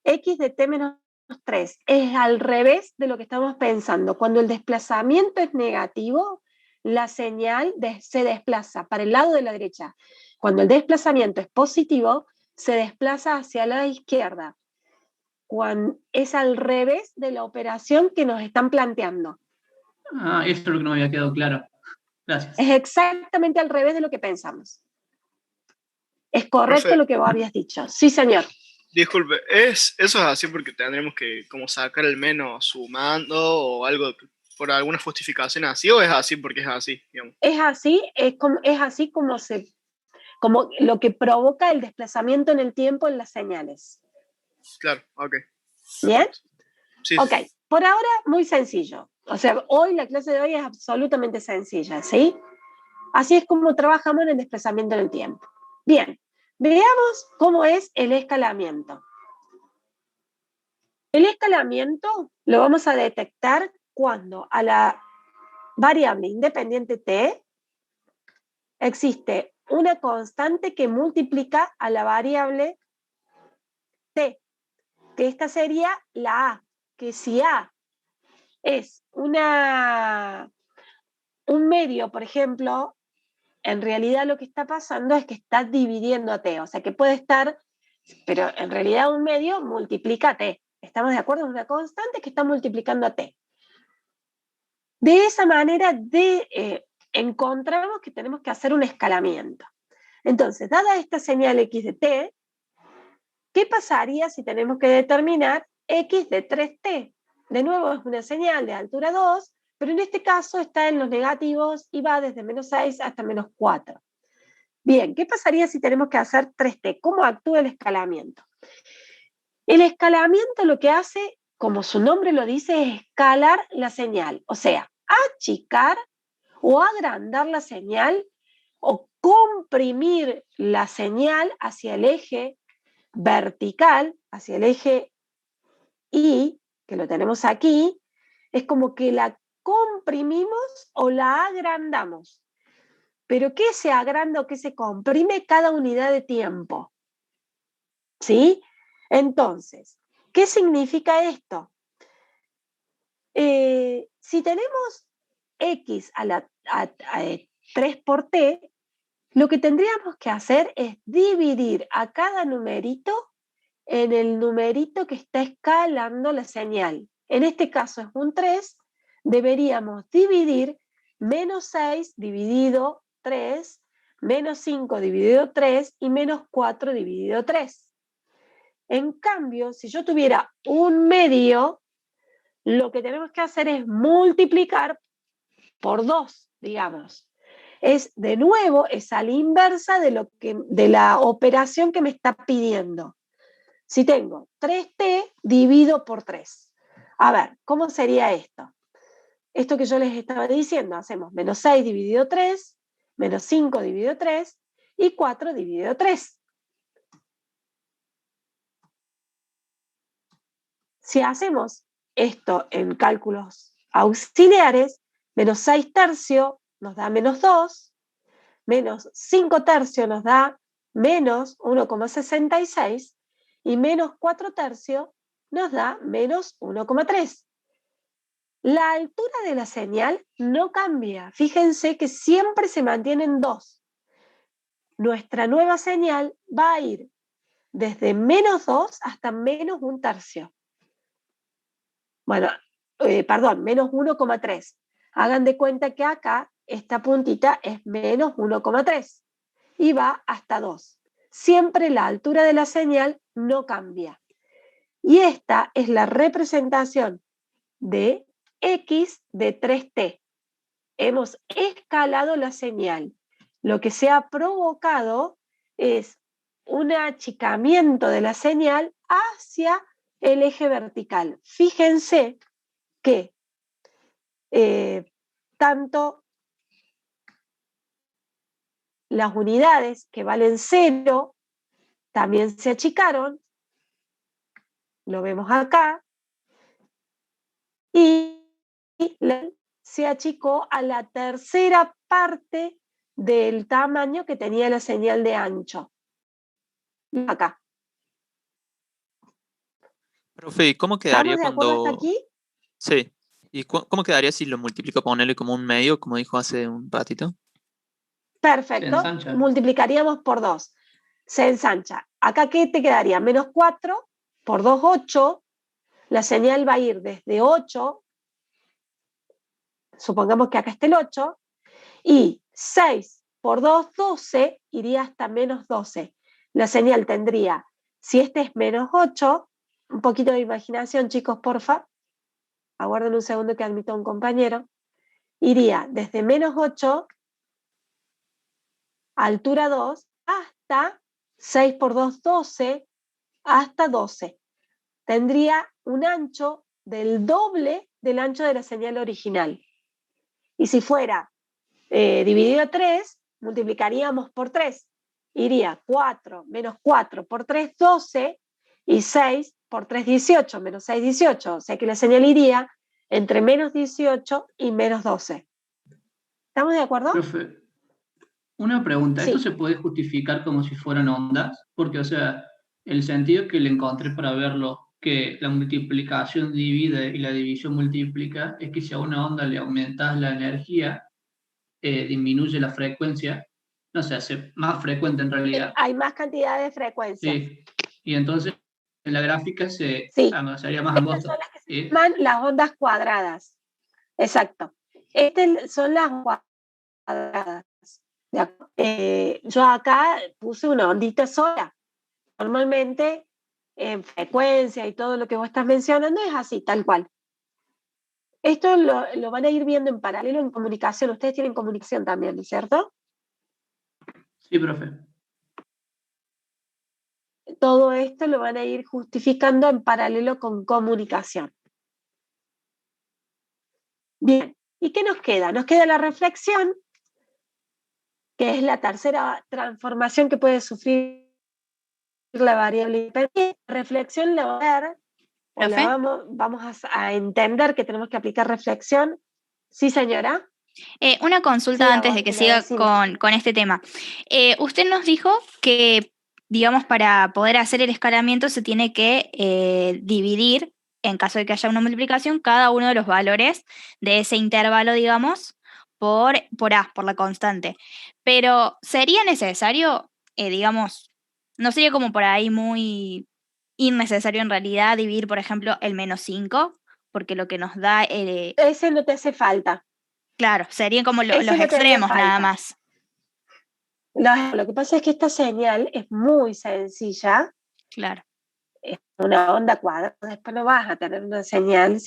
X de t menos 3 es al revés de lo que estamos pensando. Cuando el desplazamiento es negativo, la señal se desplaza para el lado de la derecha. Cuando el desplazamiento es positivo, se desplaza hacia la izquierda. Es al revés de la operación que nos están planteando. Ah, eso es lo que no me había quedado claro. Gracias. Es exactamente al revés de lo que pensamos. Es correcto, Profe, lo que vos habías dicho. Sí, señor. disculpe, eso es así porque tendremos que como sacar el menos sumando o algo por alguna justificación así, o es así porque es así, digamos? Es así, es así como lo que provoca el desplazamiento en el tiempo en las señales. Claro, ok. ¿Bien? Perfecto. Sí. Ok, por ahora muy sencillo. O sea, la clase de hoy es absolutamente sencilla, ¿sí? Así es como trabajamos en el desplazamiento en el tiempo. Bien, veamos cómo es el escalamiento. El escalamiento lo vamos a detectar cuando a la variable independiente t existe una constante que multiplica a la variable t, que esta sería la a, que si a es un medio, por ejemplo, en realidad lo que está pasando es que está dividiendo a t, o sea que puede estar, pero en realidad un medio multiplica a t. ¿Estamos de acuerdo? Es una constante que está multiplicando a t. De esa manera encontramos que tenemos que hacer un escalamiento. Entonces, dada esta señal x de t, ¿qué pasaría si tenemos que determinar x de 3t? De nuevo es una señal de altura 2, pero en este caso está en los negativos y va desde -6 hasta -4. Bien, ¿qué pasaría si tenemos que hacer 3t? ¿Cómo actúa el escalamiento? El escalamiento lo que hace, como su nombre lo dice, es escalar la señal, o sea, achicar o agrandar la señal o comprimir la señal hacia el eje vertical, hacia el eje Y, que lo tenemos aquí, es como que la comprimimos o la agrandamos. pero ¿qué se agranda o qué se comprime? Cada unidad de tiempo. ¿Sí? Entonces, ¿qué significa esto? Si tenemos x a 3 por t, lo que tendríamos que hacer es dividir a cada numerito en el numerito que está escalando la señal. En este caso es un 3, deberíamos dividir menos 6 dividido 3, menos 5 dividido 3 y menos 4 dividido 3. En cambio, si yo tuviera un medio, lo que tenemos que hacer es multiplicar por 2, digamos. Es de nuevo, es a la inversa de la operación que me está pidiendo. Si tengo 3t divido por 3. A ver, ¿cómo sería esto? Esto que yo les estaba diciendo, hacemos menos 6 dividido 3, menos 5 dividido 3 y 4 dividido 3. Si hacemos esto en cálculos auxiliares, menos 6 tercios nos da menos 2, menos 5 tercios nos da menos 1,66 y menos 4 tercios nos da menos 1,3. La altura de la señal no cambia. Fíjense que siempre se mantienen 2. Nuestra nueva señal va a ir desde menos 2 hasta menos 1 tercio. Bueno, perdón, menos 1,3. Hagan de cuenta que acá esta puntita es menos 1,3 y va hasta 2. Siempre la altura de la señal no cambia. Y esta es la representación de x de 3t. Hemos escalado la señal. Lo que se ha provocado es un achicamiento de la señal hacia el eje vertical. Fíjense que tanto las unidades que valen 0 también se achicaron, lo vemos acá, y se achicó a la tercera parte del tamaño que tenía la señal de ancho. Acá. Profe, ¿y cómo quedaría ¿Estamos de acuerdo hasta cuando... aquí? Sí. ¿Y cómo quedaría si lo multiplico ponerle como un medio, como dijo hace un ratito? Se Perfecto. ensancha. Multiplicaríamos por 2. Se ensancha. Acá, ¿qué te quedaría? Menos 4 por 2, 8. La señal va a ir desde 8, supongamos que acá está el 8, y 6 por 2, 12, iría hasta menos 12. La señal tendría, si este es menos 8, un poquito de imaginación, chicos, porfa, aguarden un segundo que admito a un compañero, iría desde menos 8, altura 2, hasta 6 por 2, 12, hasta 12. Tendría un ancho del doble del ancho de la señal original. Y si fuera dividido 3, multiplicaríamos por 3. Iría 4 menos 4 por 3, 12, y 6 por 3, 18, menos 6, 18. O sea que la señal iría entre menos 18 y menos 12. ¿Estamos de acuerdo? Profe, una pregunta, ¿esto Sí. se puede justificar como si fueran ondas? Porque, o sea, el sentido que le encontré para verlo, que la multiplicación divide y la división multiplica, es que si a una onda le aumentas la energía, disminuye la frecuencia, no se hace más frecuente en realidad. Hay más cantidad de frecuencias. Sí, y entonces en la gráfica se Sí. sería más Estas angosto. son las que se llaman las ondas cuadradas. Exacto. Estas son las cuadradas. Yo acá puse una ondita sola. Normalmente en frecuencia y todo lo que vos estás mencionando es así, tal cual. Esto lo van a ir viendo en paralelo en comunicación. Ustedes tienen comunicación también, ¿cierto? Sí, profe. Todo esto lo van a ir justificando en paralelo con comunicación. Bien, ¿y qué nos queda? Nos queda la reflexión, que es la tercera transformación que puede sufrir la variable independiente. Reflexión la va a ver, o la vamos a entender que tenemos que aplicar reflexión. Sí, señora. Una consulta Sí, antes de que Agostina, siga decime. con este tema. Usted nos dijo que, digamos, para poder hacer el escalamiento se tiene que dividir, en caso de que haya una multiplicación, cada uno de los valores de ese intervalo, digamos, por A, por la constante. Pero ¿sería necesario, digamos, no sería como por ahí muy innecesario en realidad dividir, por ejemplo, el -5? Porque lo que nos da, Ese no te hace falta. claro, serían como los Ese no te haría extremos nada falta. más. Lo que pasa es que esta señal es muy sencilla, Claro, es una onda cuadrada, después no vas a tener una señal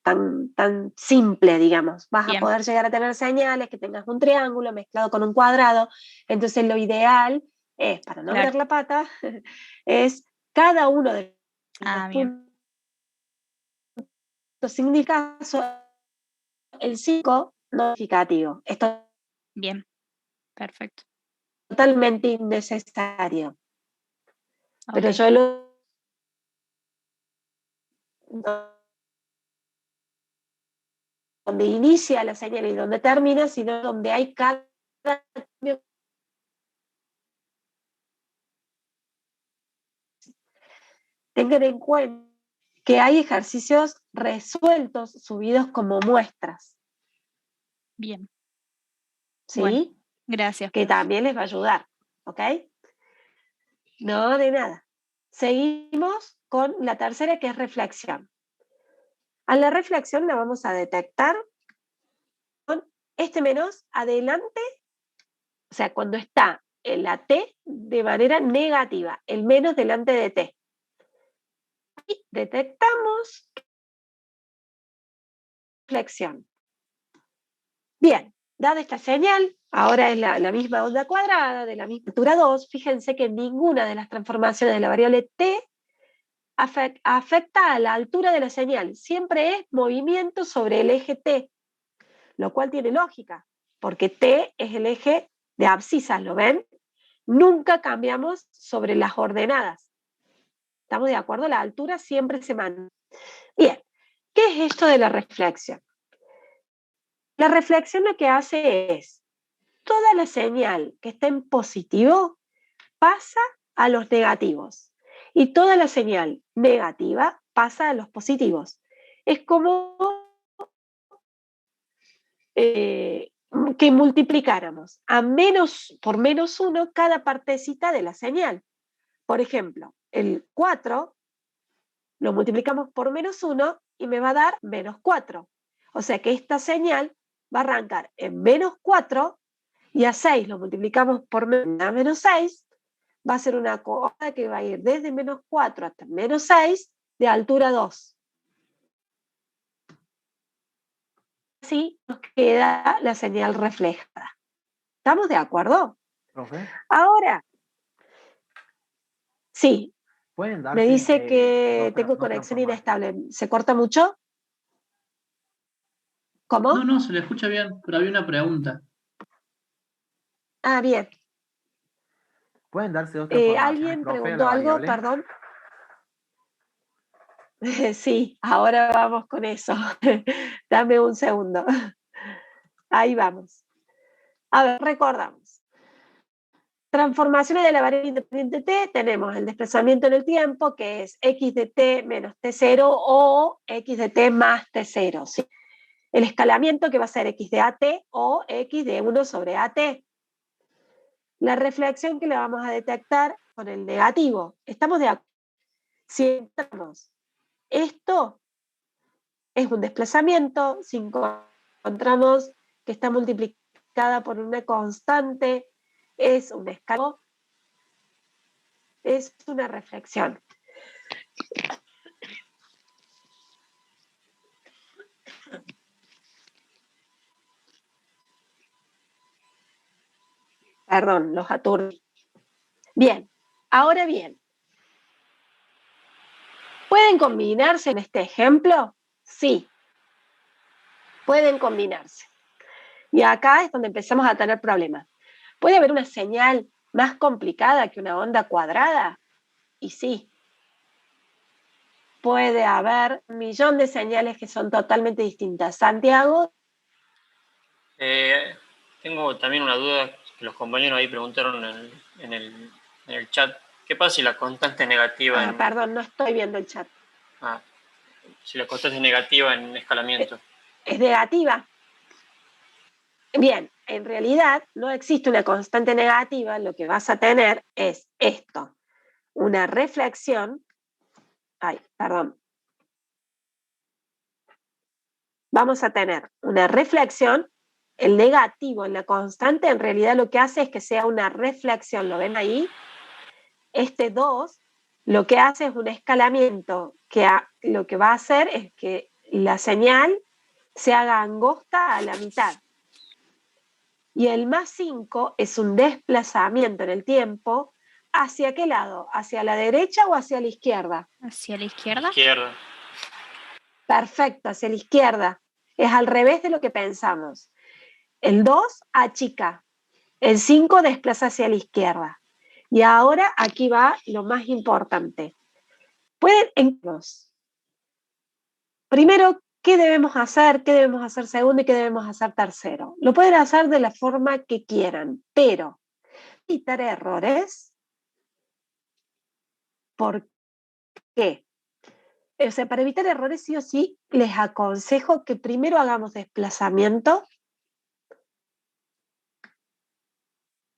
tan simple, digamos. Vas a bien, poder llegar a tener señales que tengas un triángulo mezclado con un cuadrado. Entonces lo ideal es, para no claro. abrir la pata, es cada uno de los Bien, puntos significativos, el 5 no significativo. Esto bien, perfecto. totalmente innecesario. Pero Ok, yo donde inicia la señal y donde termina, sino donde hay cada cambio. Tengan en cuenta que hay ejercicios resueltos subidos como muestras, bien. Bueno, ¿sí? gracias, Que profe. también les va a ayudar, ¿ok? No, de nada. Seguimos con la tercera, que es reflexión. A la reflexión la vamos a detectar con este menos adelante, o sea, cuando está en la T de manera negativa, el menos delante de T. Y detectamos reflexión. Bien, dada esta señal, ahora es la misma onda cuadrada, de la misma altura 2, fíjense que ninguna de las transformaciones de la variable t afecta a la altura de la señal, siempre es movimiento sobre el eje t, lo cual tiene lógica, porque t es el eje de abscisas, ¿lo ven? Nunca cambiamos sobre las ordenadas. ¿Estamos de acuerdo? La altura siempre se mantiene. Bien, ¿qué es esto de la reflexión? La reflexión lo que hace es, toda la señal que está en positivo pasa a los negativos y toda la señal negativa pasa a los positivos. Es como que multiplicáramos por -1 cada partecita de la señal. Por ejemplo, el 4 lo multiplicamos por -1 y me va a dar -4. O sea que esta señal va a arrancar en -4 y a 6 lo multiplicamos por -6, va a ser una cosa que va a ir desde -4 hasta -6 de altura 2. Así nos queda la señal reflejada. ¿Estamos de acuerdo? Profe, Ahora, sí, ¿pueden me darse dice que dos, tengo dos conexión transformaciones? inestable. ¿Se corta mucho? ¿Cómo? No, se le escucha bien, pero había una pregunta. Ah, bien. ¿Pueden darse dos transformaciones, ¿Alguien profe, a preguntó la algo? variable? Perdón. Sí, ahora vamos con eso. Dame un segundo. Ahí vamos. A ver, recordamos. Transformaciones de la variable independiente t, tenemos el desplazamiento en el tiempo, que es x de t menos t0 o x de t más t0. ¿sí? El escalamiento, que va a ser x de at o x de 1 sobre at. La reflexión, que la vamos a detectar con el negativo. ¿Estamos de acuerdo? Si entramos, esto es un desplazamiento, si encontramos que está multiplicada por una constante, es un escalón, es una reflexión. Perdón, los aturdí. Bien, ahora bien, ¿pueden combinarse en este ejemplo? Sí, pueden combinarse. Y acá es donde empezamos a tener problemas. ¿Puede haber una señal más complicada que una onda cuadrada? Y sí. Puede haber un millón de señales que son totalmente distintas. Santiago. Tengo también una duda que los compañeros ahí preguntaron en el chat. ¿Qué pasa si la constante es negativa? Perdón, no estoy viendo el chat. Si la constante es negativa en escalamiento. ¿Es negativa? Bien, en realidad no existe una constante negativa, lo que vas a tener es esto, una reflexión. Vamos a tener una reflexión, el negativo en la constante en realidad lo que hace es que sea una reflexión, ¿lo ven ahí? Este 2 lo que hace es un escalamiento, que lo que va a hacer es que la señal se haga angosta a la mitad. Y el más 5 es un desplazamiento en el tiempo. ¿Hacia qué lado? ¿Hacia la derecha o hacia la izquierda? ¿Hacia la izquierda? Izquierda. Perfecto, hacia la izquierda. Es al revés de lo que pensamos. El 2 achica, el 5 desplaza hacia la izquierda. Y ahora aquí va lo más importante. Primero, ¿qué debemos hacer? ¿Qué debemos hacer segundo y qué debemos hacer tercero? Lo pueden hacer de la forma que quieran, pero evitar errores. ¿Por qué? O sea, para evitar errores sí o sí les aconsejo que primero hagamos desplazamiento,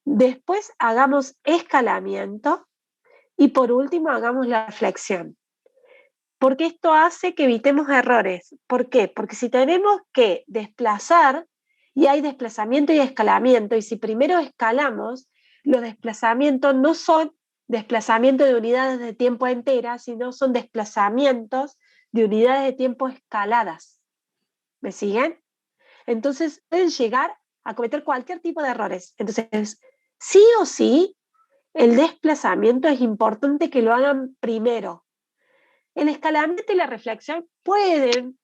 después hagamos escalamiento y por último hagamos la flexión. Porque esto hace que evitemos errores. ¿Por qué? Porque si tenemos que desplazar, y hay desplazamiento y escalamiento, y si primero escalamos, los desplazamientos no son desplazamientos de unidades de tiempo enteras, sino son desplazamientos de unidades de tiempo escaladas. ¿Me siguen? Entonces pueden llegar a cometer cualquier tipo de errores. Entonces, sí o sí, el desplazamiento es importante que lo hagan primero. El escalamiento y la reflexión pueden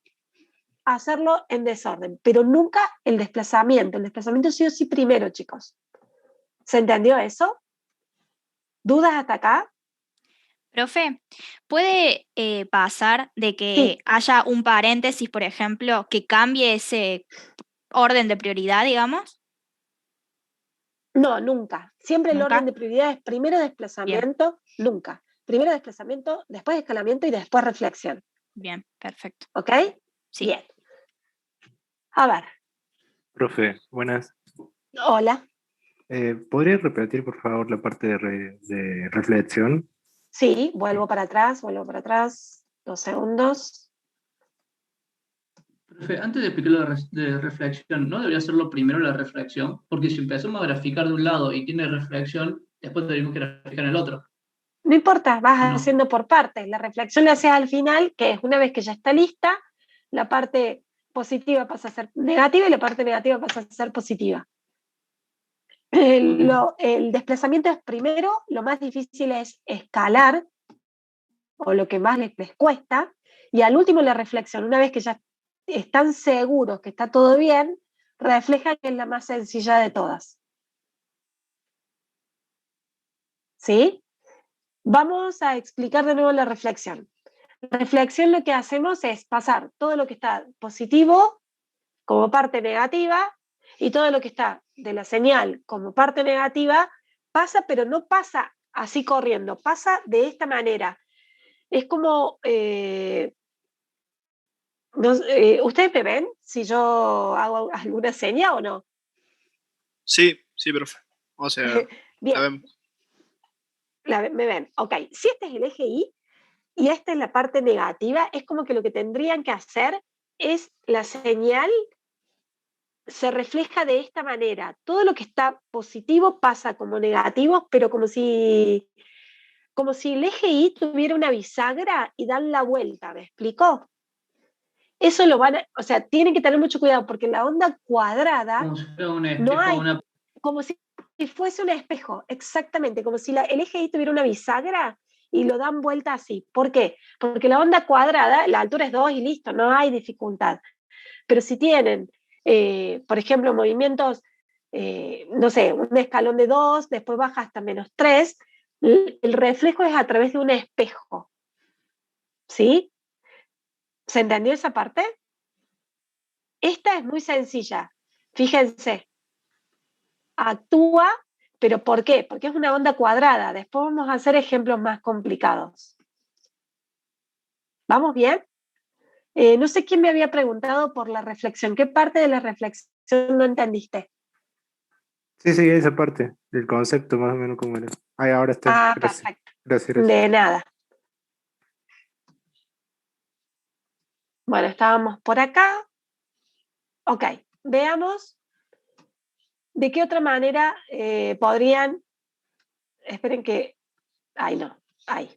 hacerlo en desorden, pero nunca el desplazamiento. El desplazamiento sí o sí primero, chicos. ¿Se entendió eso? ¿Dudas hasta acá? Profe, ¿puede pasar de que haya un paréntesis, por ejemplo, que cambie ese orden de prioridad, digamos? No, nunca. Siempre ¿Nunca? el orden de prioridad es primero desplazamiento, nunca. Primero desplazamiento, después escalamiento y después reflexión. Bien, perfecto. ¿Ok? Sí. Bien. A ver. Profe, buenas. Hola. ¿Podría repetir, por favor, la parte de reflexión? Sí, vuelvo para atrás. 2 segundos. Profe, antes de explicar la de reflexión, ¿no debería hacerlo primero la reflexión? Porque si empezamos a graficar de un lado y tiene reflexión, después tenemos que graficar en el otro. No importa, vas haciendo por partes. La reflexión la haces al final, que es una vez que ya está lista, la parte positiva pasa a ser negativa y la parte negativa pasa a ser positiva. El desplazamiento es primero, lo más difícil es escalar, o lo que más les cuesta, y al último la reflexión, una vez que ya están seguros que está todo bien, refleja que es la más sencilla de todas. ¿Sí? Vamos a explicar de nuevo la reflexión. La reflexión lo que hacemos es pasar todo lo que está positivo como parte negativa y todo lo que está de la señal como parte negativa pasa, pero no pasa así corriendo, pasa de esta manera. Es como... ¿ustedes me ven si yo hago alguna seña o no? Sí, profe. O sea, bien. la vemos. Me ven. Ok, si este es el eje Y y esta es la parte negativa, es como que lo que tendrían que hacer es la señal se refleja de esta manera. Todo lo que está positivo pasa como negativo, pero como si el eje Y tuviera una bisagra y dan la vuelta, ¿me explicó? Eso lo van a, o sea, tienen que tener mucho cuidado porque la onda cuadrada como si fuera un espejo, no hay, como si fuese un espejo, exactamente, como si el eje Y tuviera una bisagra y lo dan vuelta así. ¿Por qué? Porque la onda cuadrada, la altura es 2 y listo, no hay dificultad. Pero si tienen, por ejemplo, movimientos, no sé, un escalón de 2, después baja hasta -3, el reflejo es a través de un espejo. ¿Sí? ¿Se entendió esa parte? Esta es muy sencilla. Fíjense, actúa, pero ¿por qué? Porque es una onda cuadrada. Después vamos a hacer ejemplos más complicados. ¿Vamos bien? No sé quién me había preguntado por la reflexión. ¿Qué parte de la reflexión no entendiste? Sí, esa parte del concepto, más o menos como era. Ay, ahora está. Gracias. Perfecto. Gracias. De nada. Bueno, estábamos por acá. Ok, veamos de qué otra manera podrían... Esperen que... Ay, no. Ahí.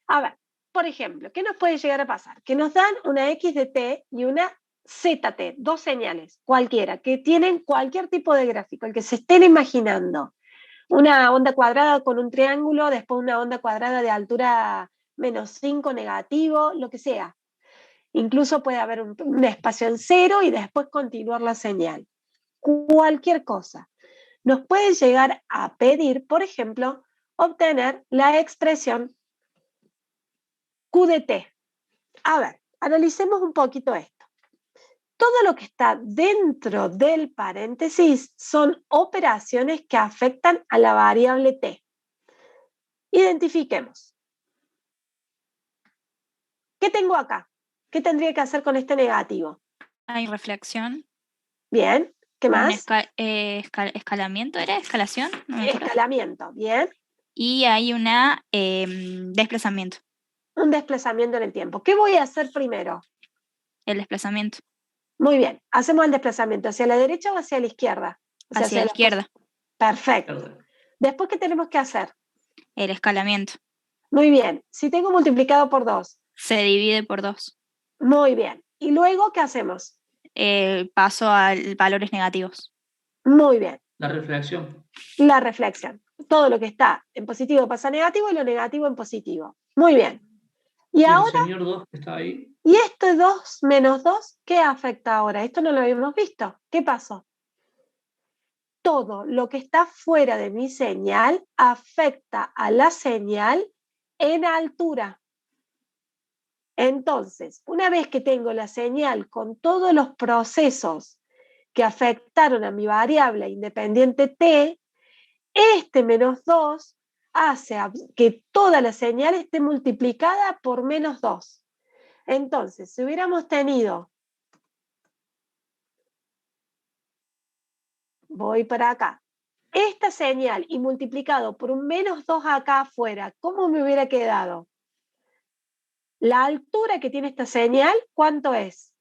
A ver, por ejemplo, ¿qué nos puede llegar a pasar? Que nos dan una X de T y una ZT, dos señales, cualquiera, que tienen cualquier tipo de gráfico, el que se estén imaginando. Una onda cuadrada con un triángulo, después una onda cuadrada de altura -5 negativo, lo que sea. Incluso puede haber un espacio en cero y después continuar la señal. Cualquier cosa. Nos puede llegar a pedir, por ejemplo, obtener la expresión Q de T. A ver, analicemos un poquito esto. Todo lo que está dentro del paréntesis son operaciones que afectan a la variable T. Identifiquemos. ¿Qué tengo acá? ¿Qué tendría que hacer con este negativo? Hay reflexión. Bien. ¿Qué más? Escalamiento, ¿era? ¿Escalación? No me acuerdo. Escalamiento, bien. Y hay una desplazamiento. Un desplazamiento en el tiempo. ¿Qué voy a hacer primero? El desplazamiento. Muy bien. Hacemos el desplazamiento. ¿Hacia la derecha o hacia la izquierda? O sea, hacia la izquierda. Perfecto. Después, ¿qué tenemos que hacer? El escalamiento. Muy bien. Si tengo multiplicado por 2. Se divide por 2. Muy bien. ¿Y luego qué hacemos? Paso a valores negativos. Muy bien. La reflexión. La reflexión. Todo lo que está en positivo pasa a negativo y lo negativo en positivo. Muy bien. Y ahora, el señor 2 que está ahí. ¿Y este 2 menos 2 qué afecta ahora? Esto no lo habíamos visto. ¿Qué pasó? Todo lo que está fuera de mi señal afecta a la señal en altura. Entonces, una vez que tengo la señal con todos los procesos que afectaron a mi variable independiente T, este menos 2 hace que toda la señal esté multiplicada por menos 2. Entonces, si hubiéramos tenido, voy para acá, esta señal y multiplicado por un menos 2 acá afuera, ¿cómo me hubiera quedado? La altura que tiene esta señal, ¿cuánto es?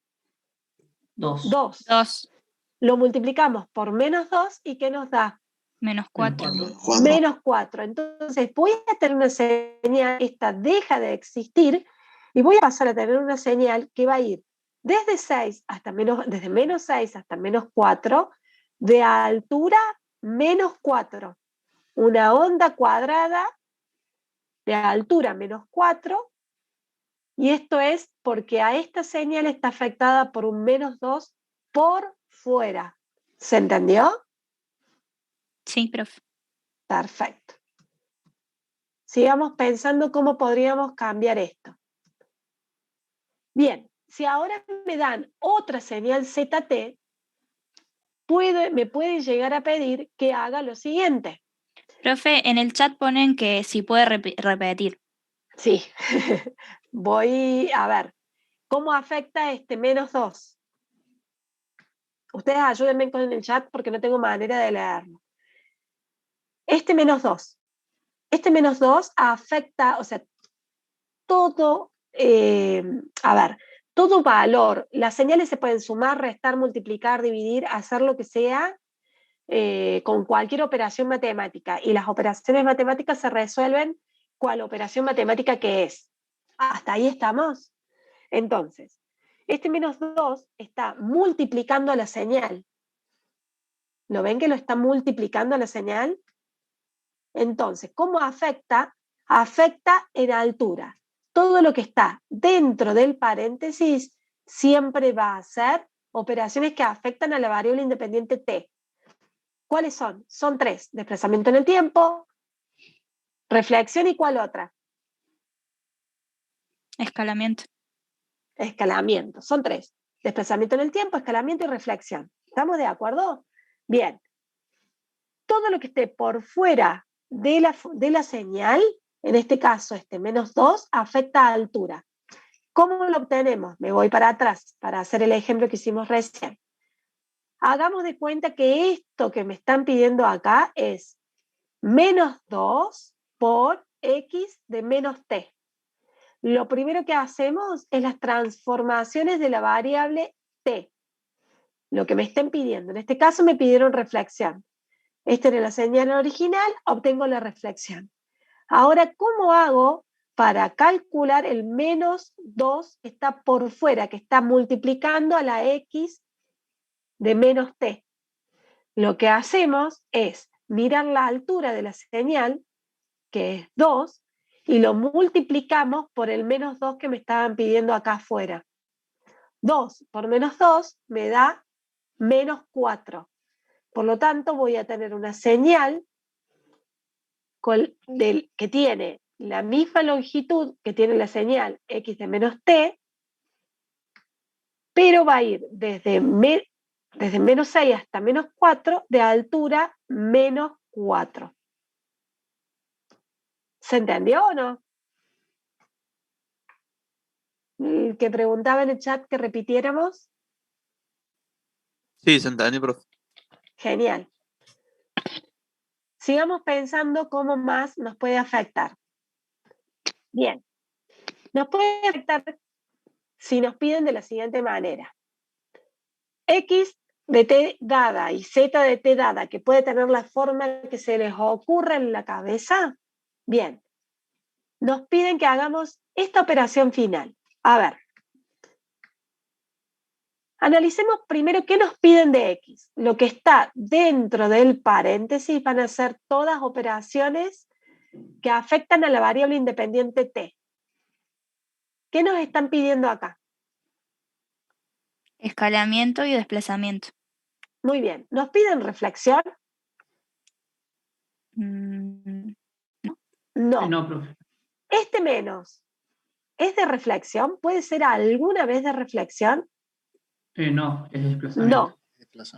2. 2. Lo multiplicamos por menos 2 y ¿qué nos da? Menos 4. Menos 4. Entonces voy a tener una señal, esta deja de existir y voy a pasar a tener una señal que va a ir desde desde menos 6 hasta menos 4, de altura menos 4. Una onda cuadrada de altura menos 4. Y esto es porque a esta señal está afectada por un menos 2 por fuera. ¿Se entendió? Sí, profe. Perfecto. Sigamos pensando cómo podríamos cambiar esto. Bien, si ahora me dan otra señal ZT, me puede llegar a pedir que haga lo siguiente. Profe, en el chat ponen que si puede repetir. Sí. Voy a ver. ¿Cómo afecta este menos 2? Ustedes ayúdenme con el chat porque no tengo manera de leerlo. Este menos 2. Este menos 2 afecta, o sea, todo, todo valor. Las señales se pueden sumar, restar, multiplicar, dividir, hacer lo que sea con cualquier operación matemática. Y las operaciones matemáticas se resuelven cual operación matemática que es. ¿Hasta ahí estamos? Entonces, este menos 2 está multiplicando a la señal. ¿Lo ven que lo está multiplicando a la señal? Entonces, ¿cómo afecta? Afecta en altura. Todo lo que está dentro del paréntesis siempre va a ser operaciones que afectan a la variable independiente T. ¿Cuáles son? Son 3. Desplazamiento en el tiempo, reflexión y ¿cuál otra? Escalamiento. Escalamiento. Son 3. Desplazamiento en el tiempo, escalamiento y reflexión. ¿Estamos de acuerdo? Bien. Todo lo que esté por fuera de la señal, en este caso este -2, afecta a altura. ¿Cómo lo obtenemos? Me voy para atrás para hacer el ejemplo que hicimos recién. Hagamos de cuenta que esto que me están pidiendo acá es -2 por x de -t. Lo primero que hacemos es las transformaciones de la variable t. Lo que me estén pidiendo. En este caso me pidieron reflexión. Esta era la señal original, obtengo la reflexión. Ahora, ¿cómo hago para calcular el -2 que está por fuera, que está multiplicando a la x de -t? Lo que hacemos es mirar la altura de la señal, que es 2, y lo multiplicamos por el -2 que me estaban pidiendo acá afuera. 2 por -2 me da -4. Por lo tanto, voy a tener una señal que tiene la misma longitud que tiene la señal x de -t, pero va a ir desde -6 hasta -4 de altura -4. ¿Se entendió o no? El que preguntaba en el chat que repitiéramos. Sí, se entendió, profe. Genial. Sigamos pensando cómo más nos puede afectar. Bien. Nos puede afectar si nos piden de la siguiente manera. X de t dada y z de t dada, que puede tener la forma que se les ocurra en la cabeza. Bien. Nos piden que hagamos esta operación final. A ver. Analicemos primero qué nos piden de X. Lo que está dentro del paréntesis van a ser todas operaciones que afectan a la variable independiente t. ¿Qué nos están pidiendo acá? Escalamiento y desplazamiento. Muy bien. ¿Nos piden reflexión? No. No. Profe. Este menos, ¿es de reflexión? ¿Puede ser alguna vez de reflexión? No, es desplazamiento. No,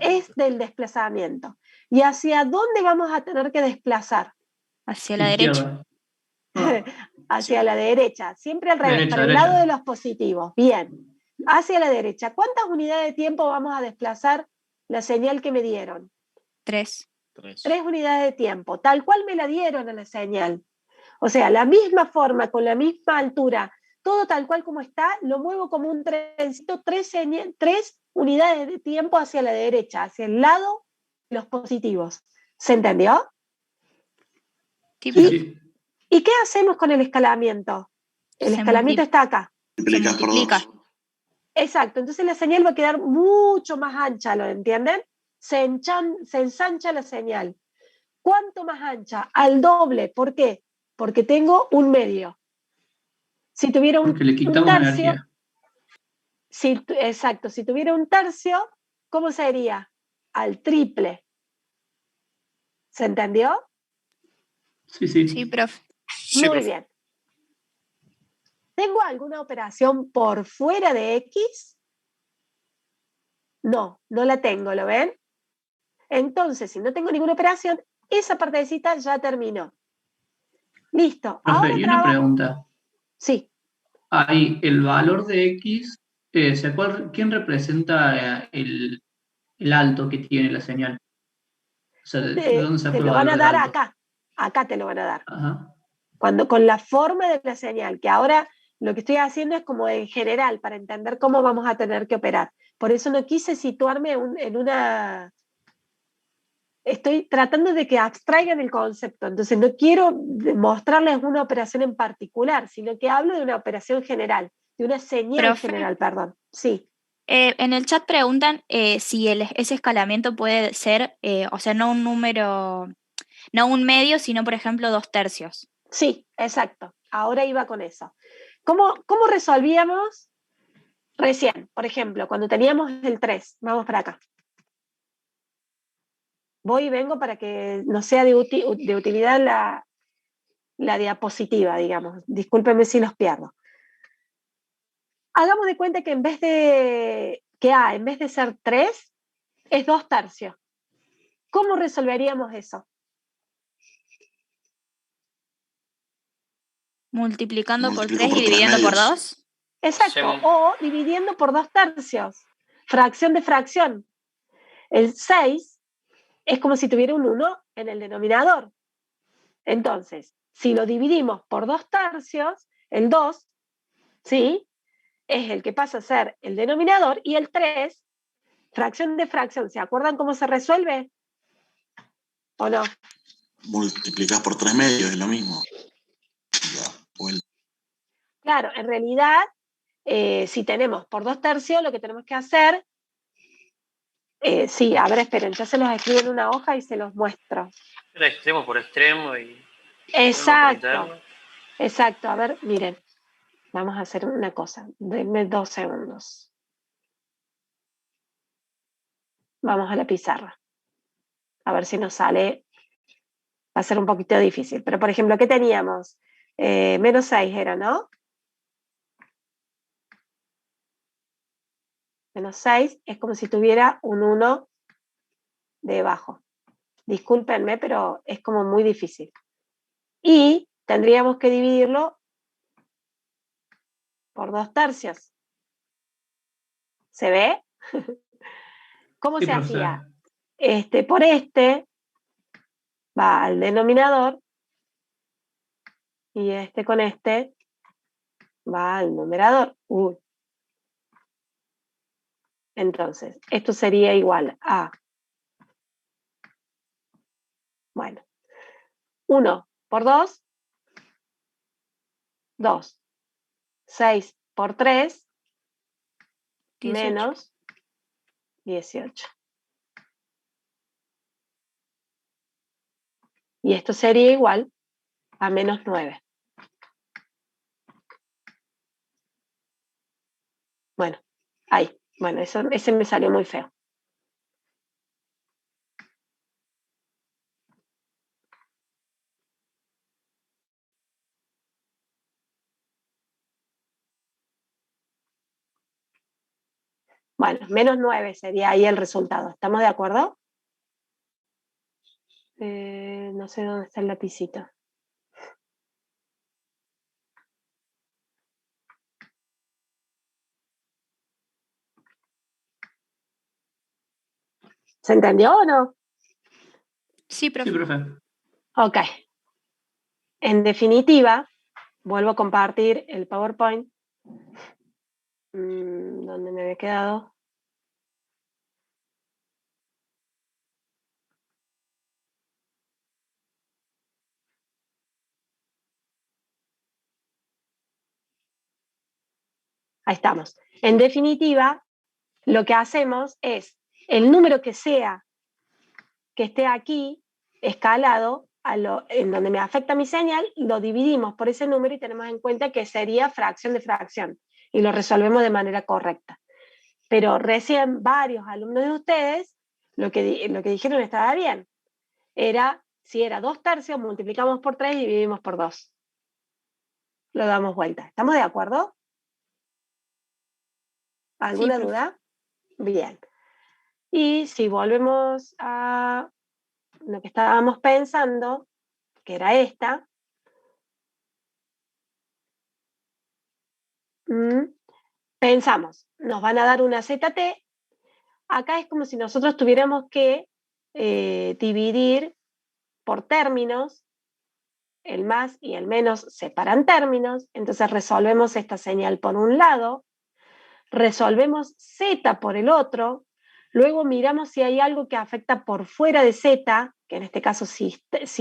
es del desplazamiento. ¿Y hacia dónde vamos a tener que desplazar? Hacia la derecha. Hacia la derecha, siempre al revés, para el lado de los positivos. Bien, hacia la derecha. ¿Cuántas unidades de tiempo vamos a desplazar la señal que me dieron? 3. 3 unidades de tiempo, tal cual me la dieron a la señal. O sea, la misma forma, con la misma altura, todo tal cual como está, lo muevo como un trencito, 3 unidades de tiempo hacia la derecha, hacia el lado de los positivos. ¿Se entendió? Sí. ¿Y qué hacemos con el escalamiento? El escalamiento está acá. Se multiplica. Exacto, entonces la señal va a quedar mucho más ancha, ¿lo entienden? Se ensancha la señal. ¿Cuánto más ancha? Al doble. ¿Por qué? Porque tengo un medio. Si tuviera Porque le quitamos tercio, energía. Exacto, si tuviera un tercio, ¿cómo sería? Al triple. ¿Se entendió? Sí. Sí, profe. Muy bien. ¿Tengo alguna operación por fuera de X? No, no la tengo, ¿lo ven? Entonces, si no tengo ninguna operación, esa partecita ya terminó. Listo. Profe, Ahora y una pregunta. Sí. Ahí, el valor de X, ¿quién representa el alto que tiene la señal? O sea, ¿de dónde sacó te el lo van a valor dar alto? acá. Acá te lo van a dar. Ajá. Con la forma de la señal, que ahora lo que estoy haciendo es como en general, para entender cómo vamos a tener que operar. Por eso no quise situarme en una... Estoy tratando de que abstraigan el concepto, entonces no quiero mostrarles una operación en particular, sino que hablo de una operación general, de una señal general, perdón. Sí. En el chat preguntan si ese escalamiento puede ser, o sea, no un número, no un medio, sino por ejemplo 2/3. Sí, exacto. Ahora iba con eso. ¿Cómo resolvíamos recién? Por ejemplo, cuando teníamos el 3, vamos para acá. Voy y vengo para que no sea de utilidad la diapositiva, digamos. Discúlpenme si los pierdo. Hagamos de cuenta que en vez de ser 3, es 2/3. ¿Cómo resolveríamos eso? Multiplicando por 3 Multiplico y por 3 dividiendo por medios. 2. Exacto, o dividiendo por 2/3. Fracción de fracción. El 6 es como si tuviera un 1 en el denominador. Entonces, si lo dividimos por 2/3, el 2, ¿sí?, es el que pasa a ser el denominador, y el 3, fracción de fracción. ¿Se acuerdan cómo se resuelve? ¿O no? Multiplicás por 3 medios, es lo mismo. Claro, en realidad, si tenemos por 2/3, lo que tenemos que hacer, sí, a ver, esperen, yo se los escribo en una hoja y se los muestro. Era extremo por extremo y... Exacto, exacto. A ver, miren, vamos a hacer una cosa, denme 2 segundos. Vamos a la pizarra, a ver si nos sale. Va a ser un poquito difícil, pero por ejemplo, ¿qué teníamos? Menos 6 era, ¿no? Menos 6 es como si tuviera un 1 debajo. Discúlpenme, pero es como muy difícil. Y tendríamos que dividirlo por 2/3. ¿Se ve? ¿Cómo Sí, se profesora. hacía? Por este va al denominador y con este va al numerador. Entonces, esto sería igual a, bueno, 1 por 2, 2. 6 por 3, 18. menos 18. Y esto sería igual a menos 9. Bueno, ahí. Bueno, ese me salió muy feo. Bueno, menos 9 sería ahí el resultado. ¿Estamos de acuerdo? No sé dónde está el lapicito. ¿Se entendió o no? Sí, profe. Sí, profe. Ok. En definitiva, vuelvo a compartir el PowerPoint. ¿Dónde me había quedado? Ahí estamos. En definitiva, lo que hacemos es el número que sea que esté aquí escalado en donde me afecta mi señal, lo dividimos por ese número y tenemos en cuenta que sería fracción de fracción y lo resolvemos de manera correcta. Pero recién varios alumnos de ustedes lo que dijeron estaba bien. Si era 2/3, multiplicamos por 3 y dividimos por 2. Lo damos vuelta. ¿Estamos de acuerdo? ¿Alguna duda? Bien. Y si volvemos a lo que estábamos pensando, que era esta, pensamos, nos van a dar una ZT, acá es como si nosotros tuviéramos que dividir por términos, el más y el menos separan términos, entonces resolvemos esta señal por un lado, resolvemos Z por el otro, luego miramos si hay algo que afecta por fuera de Z, que en este caso sí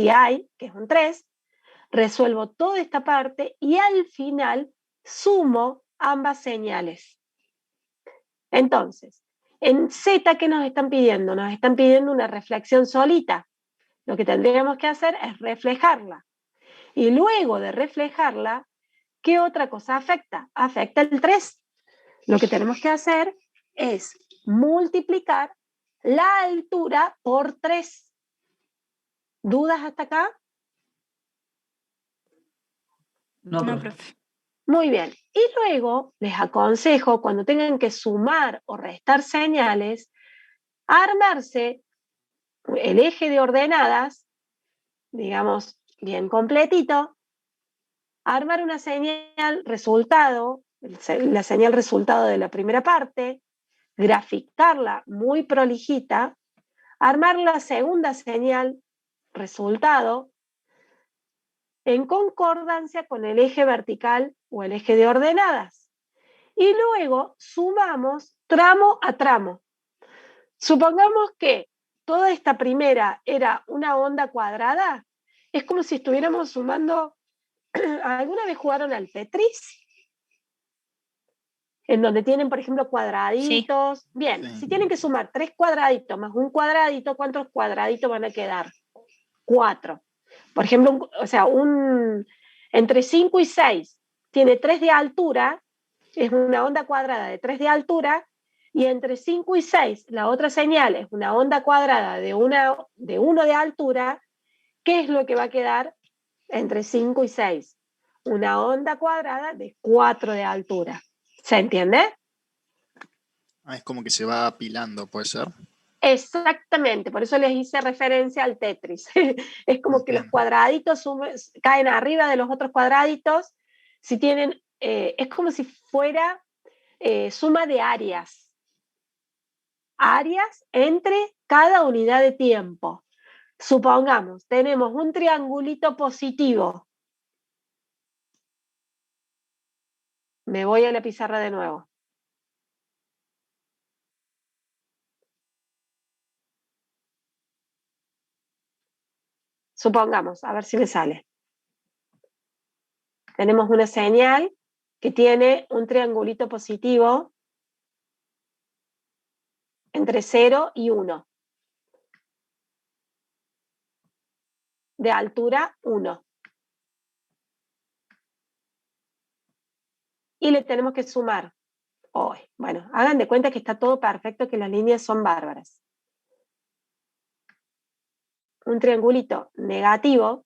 hay, que es un 3, resuelvo toda esta parte y al final sumo ambas señales. Entonces, en Z, ¿qué nos están pidiendo? Nos están pidiendo una reflexión solita. Lo que tendríamos que hacer es reflejarla. Y luego de reflejarla, ¿qué otra cosa afecta? Afecta el 3. Lo que tenemos que hacer es multiplicar la altura por 3. ¿Dudas hasta acá? No, profe. Muy bien. Y luego les aconsejo, cuando tengan que sumar o restar señales, a armarse el eje de ordenadas, digamos, bien completito, a armar una señal resultado, la señal resultado de la primera parte, graficarla muy prolijita, armar la segunda señal resultado en concordancia con el eje vertical o el eje de ordenadas. Y luego sumamos tramo a tramo. Supongamos que toda esta primera era una onda cuadrada, es como si estuviéramos sumando. ¿Alguna vez jugaron al Tetris? En donde tienen, por ejemplo, cuadraditos. Sí. Bien, sí. Si tienen que sumar 3 cuadraditos más un cuadradito, ¿cuántos cuadraditos van a quedar? 4. Por ejemplo, entre 5 y 6 tiene 3 de altura, es una onda cuadrada de 3 de altura, y entre 5 y 6 la otra señal es una onda cuadrada de 1 de altura. ¿Qué es lo que va a quedar entre 5 y 6? Una onda cuadrada de 4 de altura. ¿Se entiende? Es como que se va apilando, ¿puede ser? Exactamente, por eso les hice referencia al Tetris. Es como que los cuadraditos caen arriba de los otros cuadraditos. Si tienen, es como si fuera suma de áreas. Áreas entre cada unidad de tiempo. Supongamos, tenemos un triangulito positivo. Me voy a la pizarra de nuevo. Supongamos, a ver si me sale. Tenemos una señal que tiene un triangulito positivo entre 0 y 1. De altura 1. Y le tenemos que sumar. Bueno, hagan de cuenta que está todo perfecto, que las líneas son bárbaras. Un triangulito negativo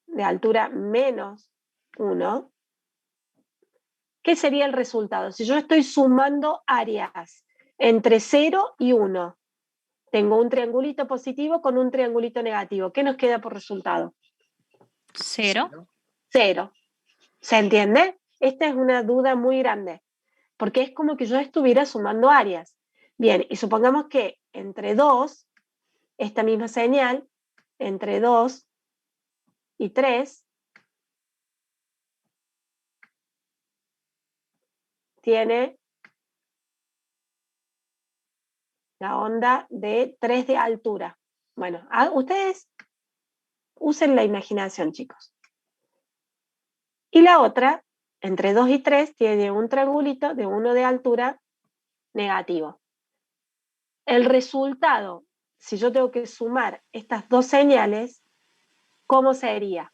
de altura menos 1. ¿Qué sería el resultado? Si yo estoy sumando áreas entre 0 y 1, tengo un triangulito positivo con un triangulito negativo. ¿Qué nos queda por resultado? 0. 0. ¿Se entiende? Esta es una duda muy grande, porque es como que yo estuviera sumando áreas. Bien, y supongamos que entre 2, esta misma señal, entre 2 y 3, tiene la onda de 3 de altura. Bueno, ustedes usen la imaginación, chicos. Y la otra, entre 2 y 3, tiene un triangulito de 1 de altura negativo. El resultado, si yo tengo que sumar estas dos señales, ¿cómo sería?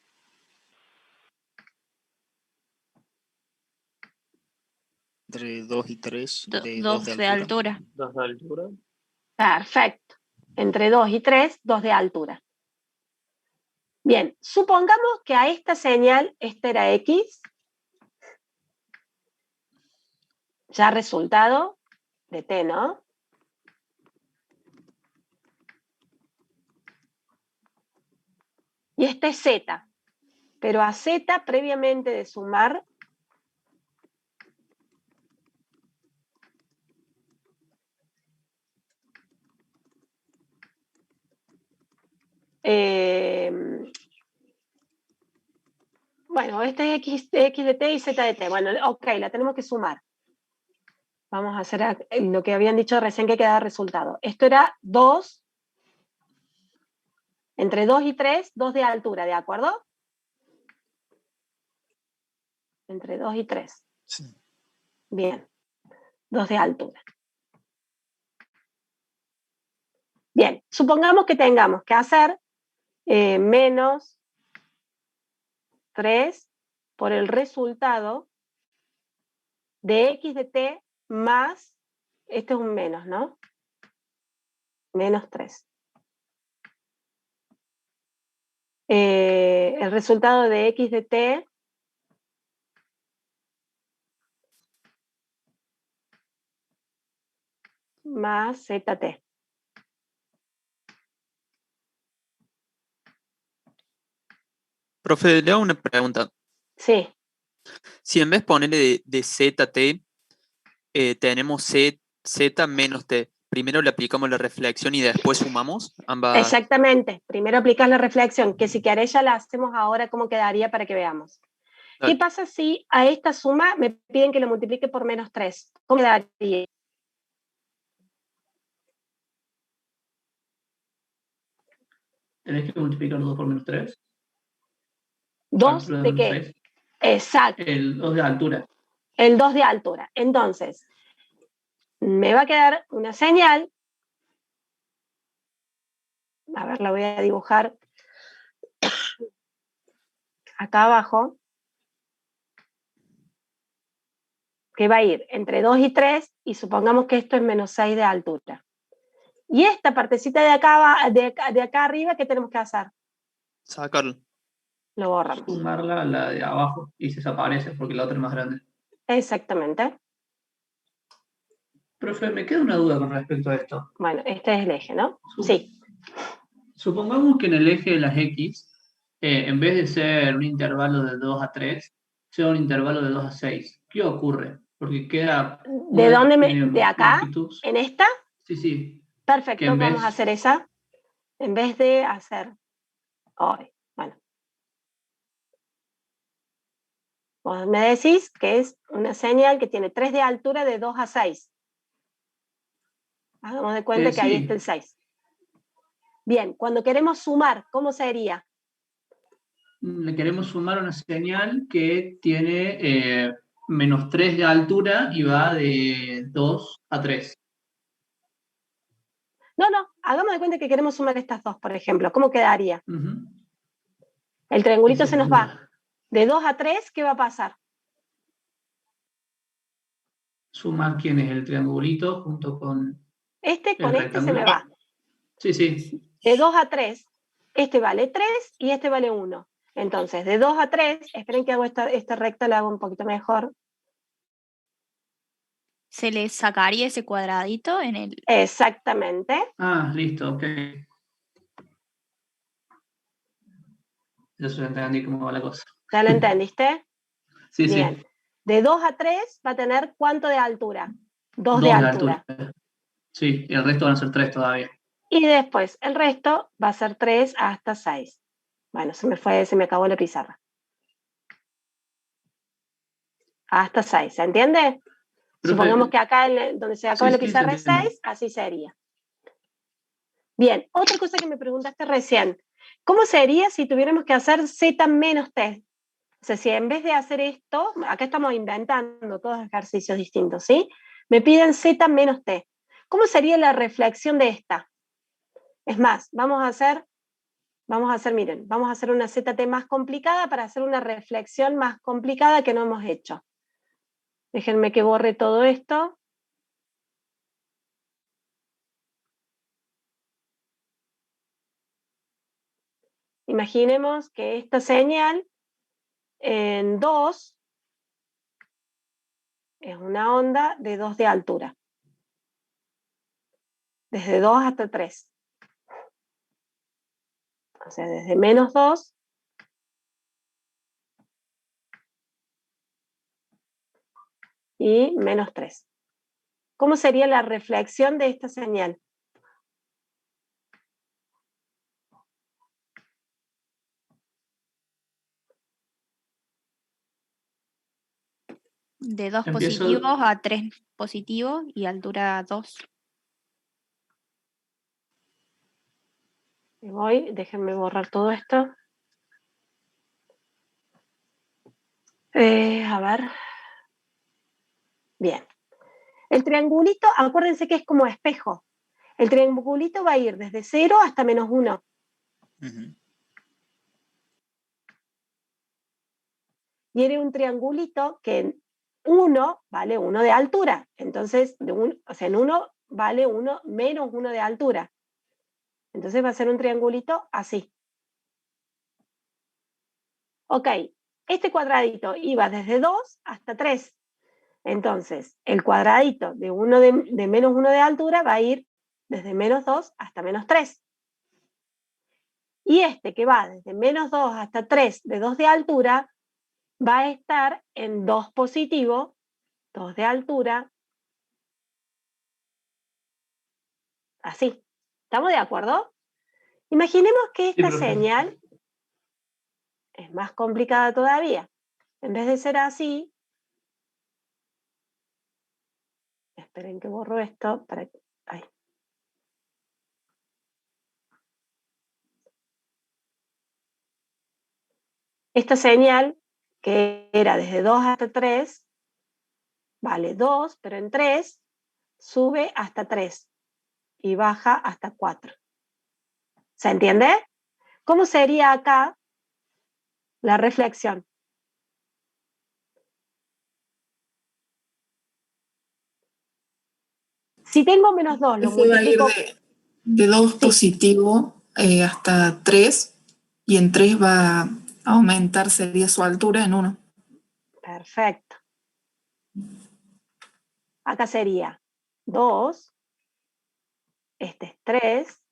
Entre 2 y 3 de 2 de altura. 2 de altura. Perfecto. Entre 2 y 3, 2 de altura. Bien, supongamos que a esta señal, esta era X, ya resultado de T, ¿no? Y esta es Z, pero a Z previamente de sumar, bueno, este es X de T y Z de T. Bueno, ok, la tenemos que sumar. Vamos a hacer lo que habían dicho recién que quedaba resultado. Esto era 2, entre 2 y 3, 2 de altura, ¿de acuerdo? Entre 2 y 3. Sí. Bien, 2 de altura. Bien, supongamos que tengamos que hacer menos 3 por el resultado de X de T más, este es un menos, ¿no? Menos 3. El resultado de X de T más ZT. Profe, le hago una pregunta. Sí. Si en vez de ponerle de ZT, tenemos Z menos T, primero le aplicamos la reflexión y después sumamos ambas. Exactamente. Primero aplicas la reflexión, que si querés ya la hacemos ahora, cómo quedaría para que veamos. Dale. ¿Qué pasa si a esta suma me piden que lo multiplique por menos 3? ¿Cómo quedaría? ¿Tenés que multiplicar 2 por menos 3? ¿2 de qué? 6. Exacto. El 2 de altura. El 2 de altura. Entonces, me va a quedar una señal. A ver, la voy a dibujar acá abajo. Que va a ir entre 2 y 3, y supongamos que esto es menos 6 de altura. Y esta partecita de acá arriba, ¿qué tenemos que hacer? Sacarlo. Lo borramos. Sumarla a la de abajo y se desaparece porque la otra es más grande. Exactamente. Profe, me queda una duda con respecto a esto. Bueno, este es el eje, ¿no? Sí. Supongamos que en el eje de las X, en vez de ser un intervalo de 2 a 3, sea un intervalo de 2 a 6. ¿Qué ocurre? Porque queda... ¿De dónde ¿De acá? longitud. ¿En esta? Sí, sí. Perfecto, vamos a hacer esa. En vez de hacer... Bueno. Vos me decís que es una señal que tiene 3 de altura de 2 a 6. Hagamos de cuenta que ahí está el 6. Bien, cuando queremos sumar, ¿cómo sería? Le queremos sumar una señal que tiene menos 3 de altura y va de 2 a 3. No, hagamos de cuenta que queremos sumar estas dos, por ejemplo. ¿Cómo quedaría? El triangulito se nos va. De 2 a 3, ¿qué va a pasar? Sumar quién es el triangulito junto con... Con este se me va. Sí, sí. De 2 a 3, este vale 3 y este vale 1. Entonces, de 2 a 3, esperen que hago esta recta, la hago un poquito mejor. ¿Se le sacaría ese cuadradito en el...? Exactamente. Ah, listo, ok. Ya se entendí cómo va la cosa. ¿Ya lo entendiste? Sí, bien. Sí. De 2 a 3 va a tener ¿cuánto de altura? 2 de altura. Sí, y el resto van a ser 3 todavía. Y después el resto va a ser 3 hasta 6. Bueno, se me acabó la pizarra. Hasta 6, ¿se entiende? Supongamos que acá donde se acaba la pizarra es 6, así sería. Bien, otra cosa que me preguntaste recién. ¿Cómo sería si tuviéramos que hacer Z menos T? O sea, si en vez de hacer esto, acá estamos inventando todos ejercicios distintos, ¿sí? Me piden Z menos T. ¿Cómo sería la reflexión de esta? Es más, vamos a hacer, miren, vamos a hacer una ZT más complicada para hacer una reflexión más complicada que no hemos hecho. Déjenme que borre todo esto. Imaginemos que esta señal en 2 es una onda de 2 de altura. Desde 2 hasta 3. O sea, desde menos 2 y menos 3. ¿Cómo sería la reflexión de esta señal? De 2 positivos a 3 positivos y altura 2. Déjenme borrar todo esto. A ver. Bien. El triangulito, acuérdense que es como espejo. El triangulito va a ir desde 0 hasta menos 1. Y era un triangulito que en 1 vale 1 de altura. Entonces, en 1 vale 1 menos 1 de altura. Entonces va a ser un triangulito así. Ok, este cuadradito iba desde 2 hasta 3. Entonces, el cuadradito de menos 1 de altura va a ir desde menos 2 hasta menos 3. Y este que va desde menos 2 hasta 3 de 2 de altura va a estar en 2 positivo, 2 de altura, así. ¿Estamos de acuerdo? Imaginemos que esta señal es más complicada todavía. En vez de ser así, esperen que borro esto para que... Ahí. Esta señal, que era desde 2 hasta 3, vale 2, pero en 3 sube hasta 3 y baja hasta 4. ¿Se entiende? ¿Cómo sería acá la reflexión? Si tengo menos 2, lo Ese va a ir multiplico... de 2 positivo hasta 3, y en 3 va a aumentar, sería su altura en 1. Perfecto. Acá sería 2, este es 3,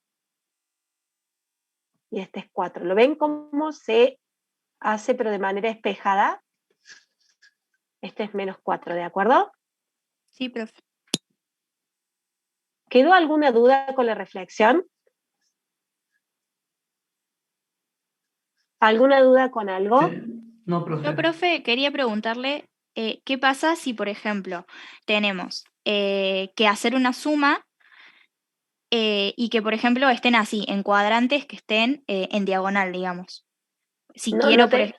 y este es 4. ¿Lo ven cómo se hace, pero de manera espejada? Este es menos 4, ¿de acuerdo? Sí, profe. ¿Quedó alguna duda con la reflexión? ¿Alguna duda con algo? No, profe. Yo, profe, quería preguntarle, ¿qué pasa si, por ejemplo, tenemos que hacer una suma y que, por ejemplo, estén así, en cuadrantes que estén en diagonal, digamos? Si No, quiero no te...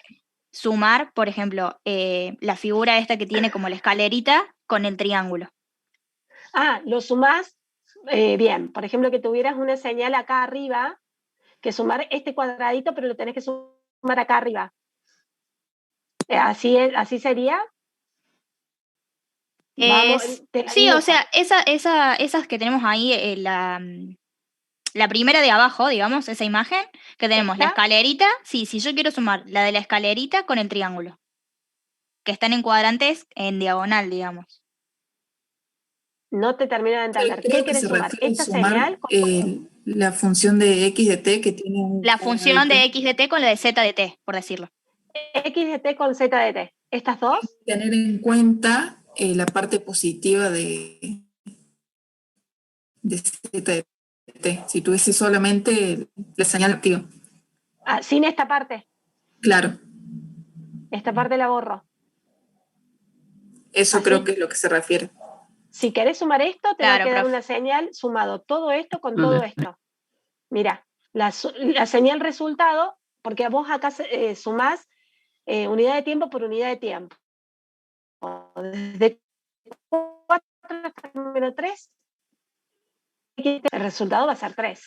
sumar, por ejemplo, la figura esta que tiene como la escalerita con el triángulo. Ah, lo sumás bien. Por ejemplo, que tuvieras una señal acá arriba, que sumar este cuadradito, pero lo tenés que sumar acá arriba. ¿Así sería? Vamos, te la Sí, dibujo. o sea, esas que tenemos ahí, la primera de abajo, digamos, esa imagen, que tenemos la escalerita, sí, si yo quiero sumar la de la escalerita con el triángulo, que están en cuadrantes en diagonal, digamos. No te termino de entender. Creo ¿Qué que querés se sumar? refiere a ¿Esta sumar señal? la función de x de t que tiene un La función de cuadradito. x de t con la de z de t, por decirlo. X de t con z de t. ¿Estas dos? Tener en cuenta la parte positiva de z de t. Si tuviese solamente la señal activa. Ah, sin esta parte. Claro. Esta parte la borro. Eso Así. creo que es lo que se refiere. Si querés sumar esto, te va a quedar profe. una señal sumado todo esto con todo esto. Mira, la señal resultado, porque vos acá sumás unidad de tiempo por unidad de tiempo. Desde 4 hasta el número 3, el resultado va a ser 3.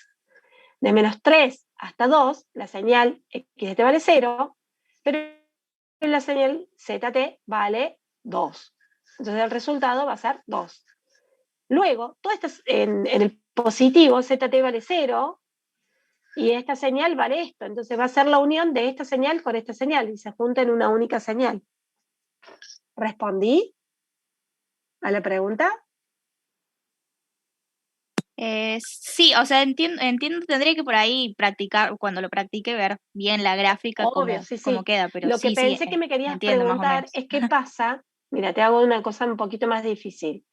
De menos 3 hasta 2, la señal x de t vale 0, pero la señal zt vale 2. Entonces el resultado va a ser 2. Luego, todo esto en el positivo, zt vale 0, y esta señal vale esto. Entonces va a ser la unión de esta señal con esta señal, y se junta en una única señal. ¿Respondí a la pregunta? Sí, o sea, entiendo, tendría que por ahí practicar, cuando lo practique, ver bien la gráfica, Obvio, cómo queda, pero lo que sí, pensé que me querías entiendo más o preguntar menos. es qué pasa, mira, te hago una cosa un poquito más difícil.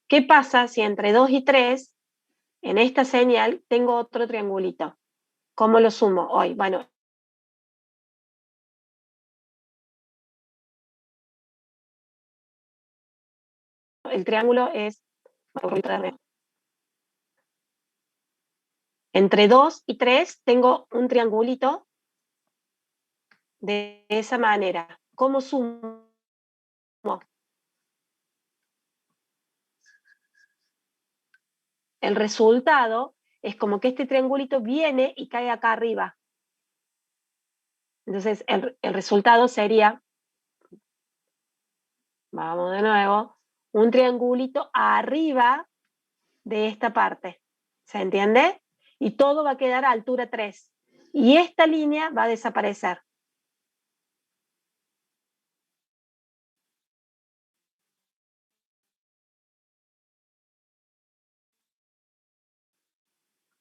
¿Qué pasa si entre 2 y 3, en esta señal, tengo otro triangulito? ¿Cómo lo sumo hoy? Bueno, el triángulo es... Entre 2 y 3 tengo un triangulito de esa manera. ¿Cómo sumo? El resultado es como que este triangulito viene y cae acá arriba. Entonces, el resultado sería, vamos de nuevo, un triangulito arriba de esta parte. ¿Se entiende? Y todo va a quedar a altura 3. Y esta línea va a desaparecer.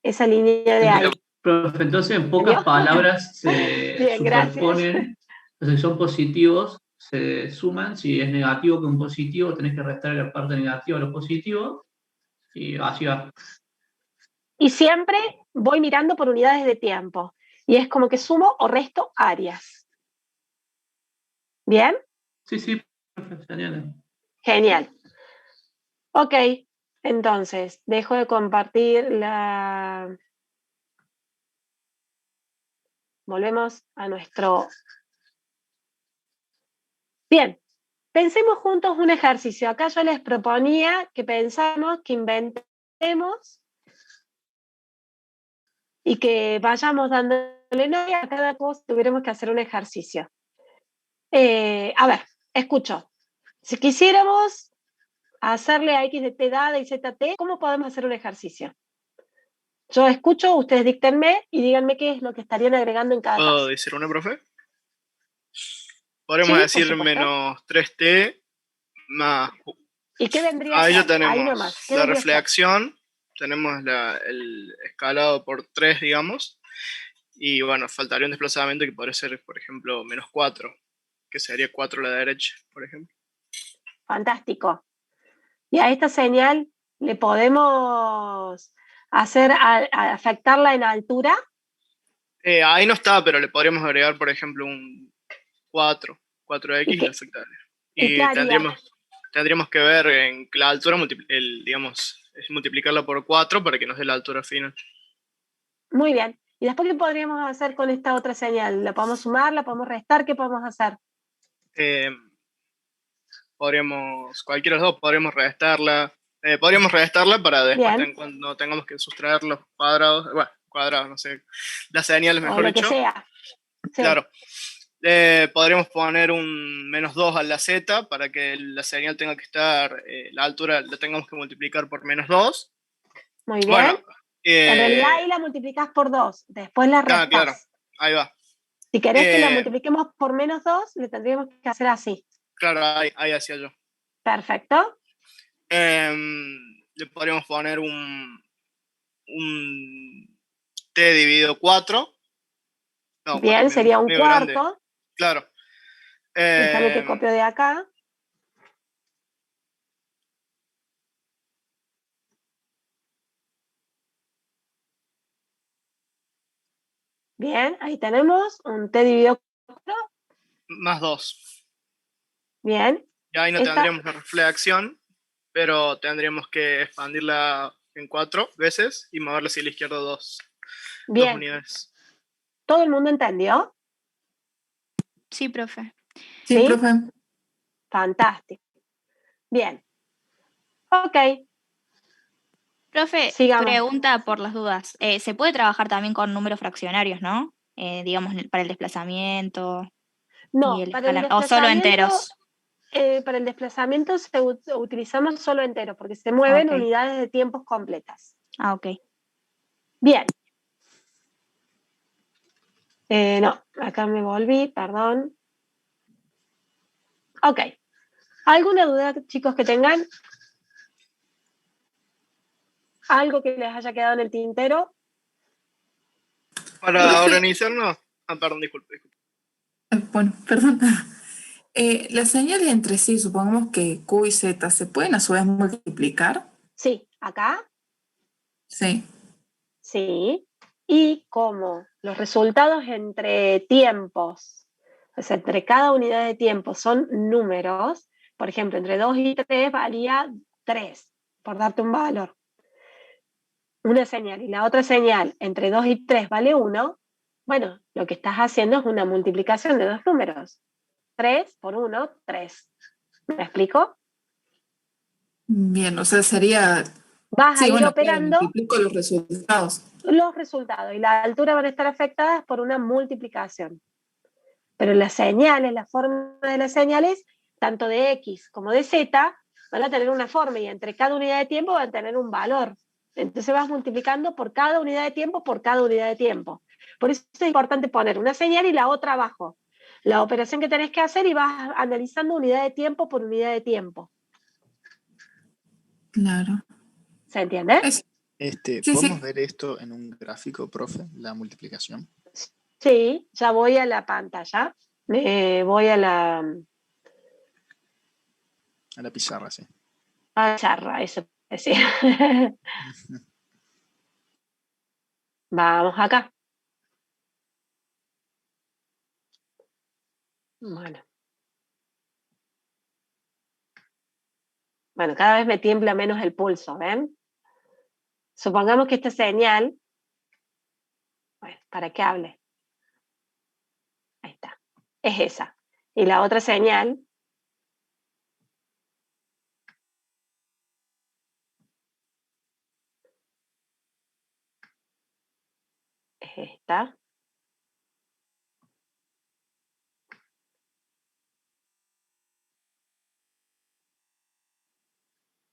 esa línea de ahí. Profe, entonces en pocas palabras se Bien, superponen, entonces son positivos, se suman, si es negativo con positivo, tenés que restar la parte negativa a lo positivo, y así va. Y siempre voy mirando por unidades de tiempo. Y es como que sumo o resto áreas. ¿Bien? Sí, genial. Genial. Ok, entonces, dejo de compartir la... Volvemos a nuestro... Bien, pensemos juntos un ejercicio. Acá yo les proponía que pensamos, que inventemos y que vayamos dándole nombre a cada cosa, tuviéramos que hacer un ejercicio. A ver, escucho. Si quisiéramos hacerle a X de T dada y Z T, ¿cómo podemos hacer un ejercicio? Yo escucho, ustedes díctenme y díganme qué es lo que estarían agregando en cada caso. ¿Puedo decir una, profe? Podríamos decir menos 3T más... ¿Y qué vendría Ahí a ya ser? Ahí tenemos nomás. ¿Qué la vendría a ser? reflexión, tenemos el escalado por 3, digamos, y bueno, faltaría un desplazamiento que podría ser, por ejemplo, menos 4, que sería 4 a la derecha, por ejemplo. Fantástico. Y a esta señal le podemos hacer afectarla en altura. Ahí no está, pero le podríamos agregar, por ejemplo, un 4x y le afectaría. Y tendríamos que ver en la altura, digamos, es multiplicarla por 4 para que nos dé la altura final. Muy bien. ¿Y después qué podríamos hacer con esta otra señal? ¿La podemos sumar? ¿La podemos restar? ¿Qué podemos hacer? Cualquiera de los dos, podríamos restarla. Podríamos restarla para después, cuando tengamos que sustraer los cuadrados, no sé, las señales, mejor dicho. O lo que sea. Sí. Claro. Podríamos poner un menos 2 a la Z para que la señal tenga que estar, la altura la tengamos que multiplicar por menos 2. Muy bien. Bueno, en realidad ahí la multiplicás por 2, después la restás. Claro, ahí va. Si querés que la multipliquemos por menos 2, le tendríamos que hacer así. Claro, ahí hacía yo. Perfecto. Le podríamos poner un T dividido 4. No, bien, 4 sería un cuarto. Grande. Claro. Déjame que copio de acá. Bien, ahí tenemos un T dividido 4. Más 2. Bien. Y ahí no tendríamos la reflexión, pero tendríamos que expandirla en 4 veces y moverla hacia la izquierda 2 unidades. ¿Todo el mundo entendió? Sí, profe. Sí, profe. Fantástico. Bien. Ok. Profe, sigamos. Pregunta por las dudas. Se puede trabajar también con números fraccionarios, ¿no? Digamos, para el desplazamiento. No, para el desplazamiento, o solo enteros. Para el desplazamiento utilizamos solo enteros, porque se mueven unidades de tiempos completas. Ah, ok. Bien. No, acá me volví, perdón. Ok. ¿Alguna duda, chicos, que tengan? ¿Algo que les haya quedado en el tintero? Para organizarnos... perdón, disculpe. Bueno, perdón. Las señales entre sí, supongamos que Q y Z, ¿se pueden a su vez multiplicar? Sí, acá. Sí. Sí. Y como los resultados entre tiempos, o sea, entre cada unidad de tiempo son números, por ejemplo, entre 2 y 3 valía 3, por darte un valor. Una señal y la otra señal entre 2 y 3 vale 1, bueno, lo que estás haciendo es una multiplicación de dos números. 3 por 1, 3. ¿Me explico? Bien, o sea, sería... Vas a ir operando... Claro, multiplico los resultados. Los resultados y la altura van a estar afectadas por una multiplicación. Pero las señales, la forma de las señales, tanto de X como de Z, van a tener una forma y entre cada unidad de tiempo van a tener un valor. Entonces vas multiplicando por cada unidad de tiempo por cada unidad de tiempo. Por eso es importante poner una señal y la otra abajo. La operación que tenés que hacer y vas analizando unidad de tiempo por unidad de tiempo. Claro. ¿Se entiende? ¿Podemos ver esto en un gráfico, profe? La multiplicación. Sí, ya voy a la pantalla. Voy a la... A la pizarra, sí. A la pizarra, eso decía. Vamos acá. Bueno, cada vez me tiembla menos el pulso, ¿ven? Supongamos que esta señal, bueno, para que hable. Ahí está. Es esa. Y la otra señal es esta.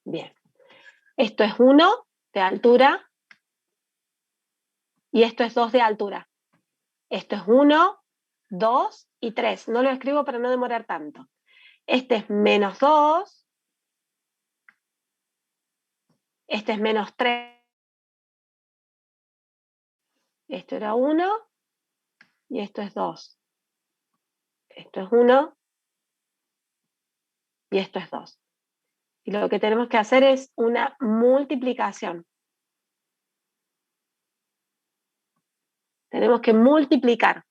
Bien. Esto es 1 de altura y esto es 2 de altura. Esto es 1, 2 y 3. No lo escribo para no demorar tanto. Este es menos 2. Este es menos 3. Esto era 1 y esto es 2. Esto es 1 y esto es 2. Y lo que tenemos que hacer es una multiplicación. Tenemos que multiplicar.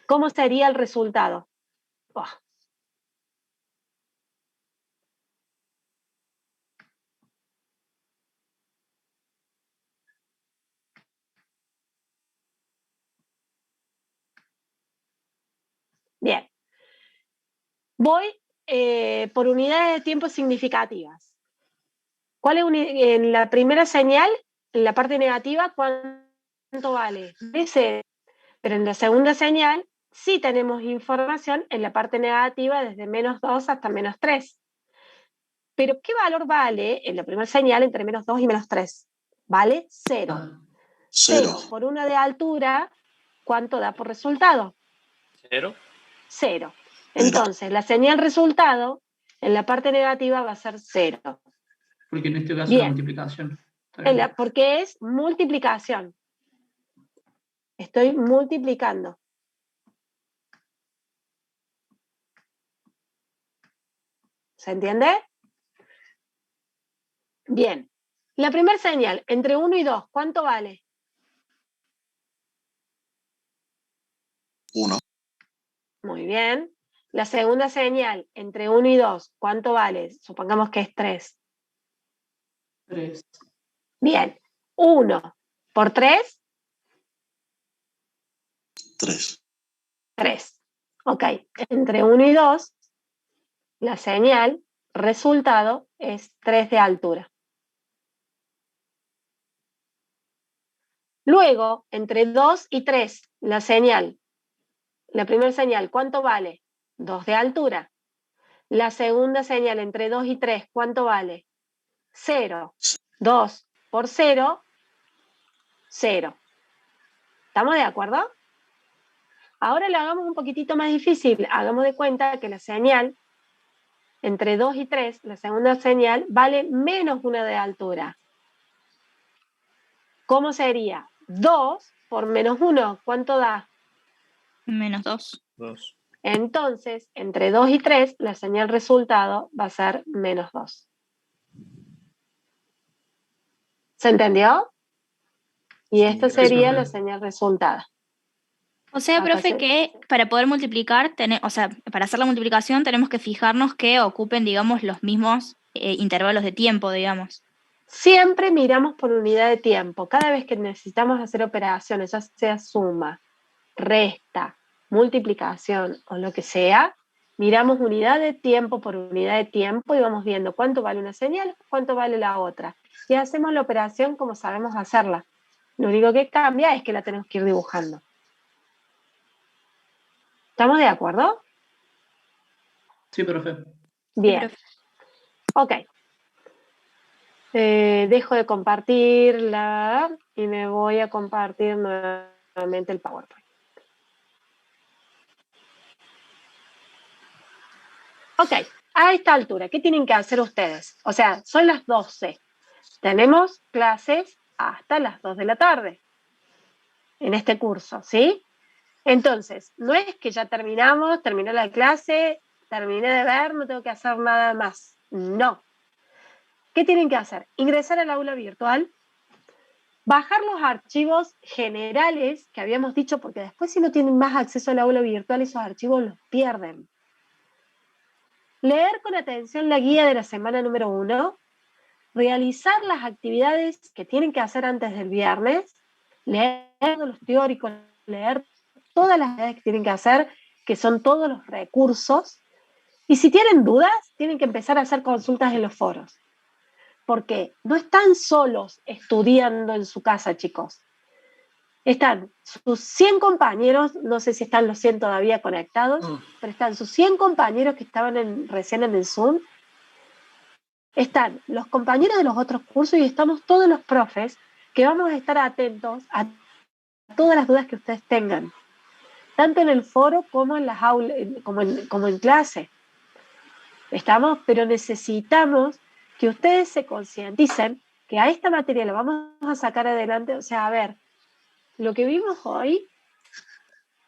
¿Cómo sería el resultado? Oh. Bien. Voy por unidades de tiempo significativas. ¿Cuál es en la primera señal, en la parte negativa, cuánto vale? Ese. Pero en la segunda señal sí tenemos información en la parte negativa desde menos 2 hasta menos 3. Pero ¿qué valor vale en la primera señal entre menos 2 y menos 3? Vale 0. 0 por 1 de altura, ¿cuánto da por resultado? 0. 0. Entonces, la señal resultado en la parte negativa va a ser 0. Porque en este caso es la multiplicación. Porque es multiplicación. Estoy multiplicando. ¿Se entiende? Bien. La primera señal, entre 1 y 2, ¿cuánto vale? 1. Muy bien. La segunda señal, entre 1 y 2, ¿cuánto vale? Supongamos que es 3. 3. Bien. 1 por 3. 3. 3. Ok. Entre 1 y 2, la señal resultado es 3 de altura. Luego, entre 2 y 3, la primera señal, ¿cuánto vale? 2 de altura. La segunda señal, entre 2 y 3, ¿cuánto vale? 0. 2 por 0, 0. ¿Estamos de acuerdo? Ahora lo hagamos un poquitito más difícil. Hagamos de cuenta que la señal, entre 2 y 3, la segunda señal, vale menos 1 de altura. ¿Cómo sería? 2 por menos 1, ¿cuánto da? Menos 2. 2. Entonces, entre 2 y 3, la señal resultado va a ser menos 2. ¿Se entendió? Y esta sería la señal resultada. O sea, profe, que para poder multiplicar, para hacer la multiplicación tenemos que fijarnos que ocupen, digamos, los mismos intervalos de tiempo, digamos. Siempre miramos por unidad de tiempo. Cada vez que necesitamos hacer operaciones, ya sea suma, resta, multiplicación o lo que sea, miramos unidad de tiempo por unidad de tiempo y vamos viendo cuánto vale una señal, cuánto vale la otra. Y hacemos la operación como sabemos hacerla. Lo único que cambia es que la tenemos que ir dibujando. ¿Estamos de acuerdo? Sí, profe. Bien. Ok. Dejo de compartirla y me voy a compartir nuevamente el PowerPoint. Ok, a esta altura, ¿qué tienen que hacer ustedes? O sea, son las 12. Tenemos clases hasta las 2 de la tarde en este curso, ¿sí? Entonces, no es que ya terminó la clase, terminé de ver, no tengo que hacer nada más. No. ¿Qué tienen que hacer? Ingresar al aula virtual, bajar los archivos generales que habíamos dicho, porque después si no tienen más acceso al aula virtual, esos archivos los pierden. Leer con atención la guía de la semana número 1, realizar las actividades que tienen que hacer antes del viernes, leer los teóricos, leer todas las actividades que tienen que hacer, que son todos los recursos, y si tienen dudas, tienen que empezar a hacer consultas en los foros, porque no están solos estudiando en su casa, chicos. Están sus 100 compañeros, no sé si están los 100 todavía conectados, pero están sus 100 compañeros que estaban recién en el Zoom, están los compañeros de los otros cursos y estamos todos los profes que vamos a estar atentos a todas las dudas que ustedes tengan, tanto en el foro como en las aulas, como en clase. Estamos, pero necesitamos que ustedes se concienticen que a esta materia la vamos a sacar adelante. O sea, a ver, lo que vimos hoy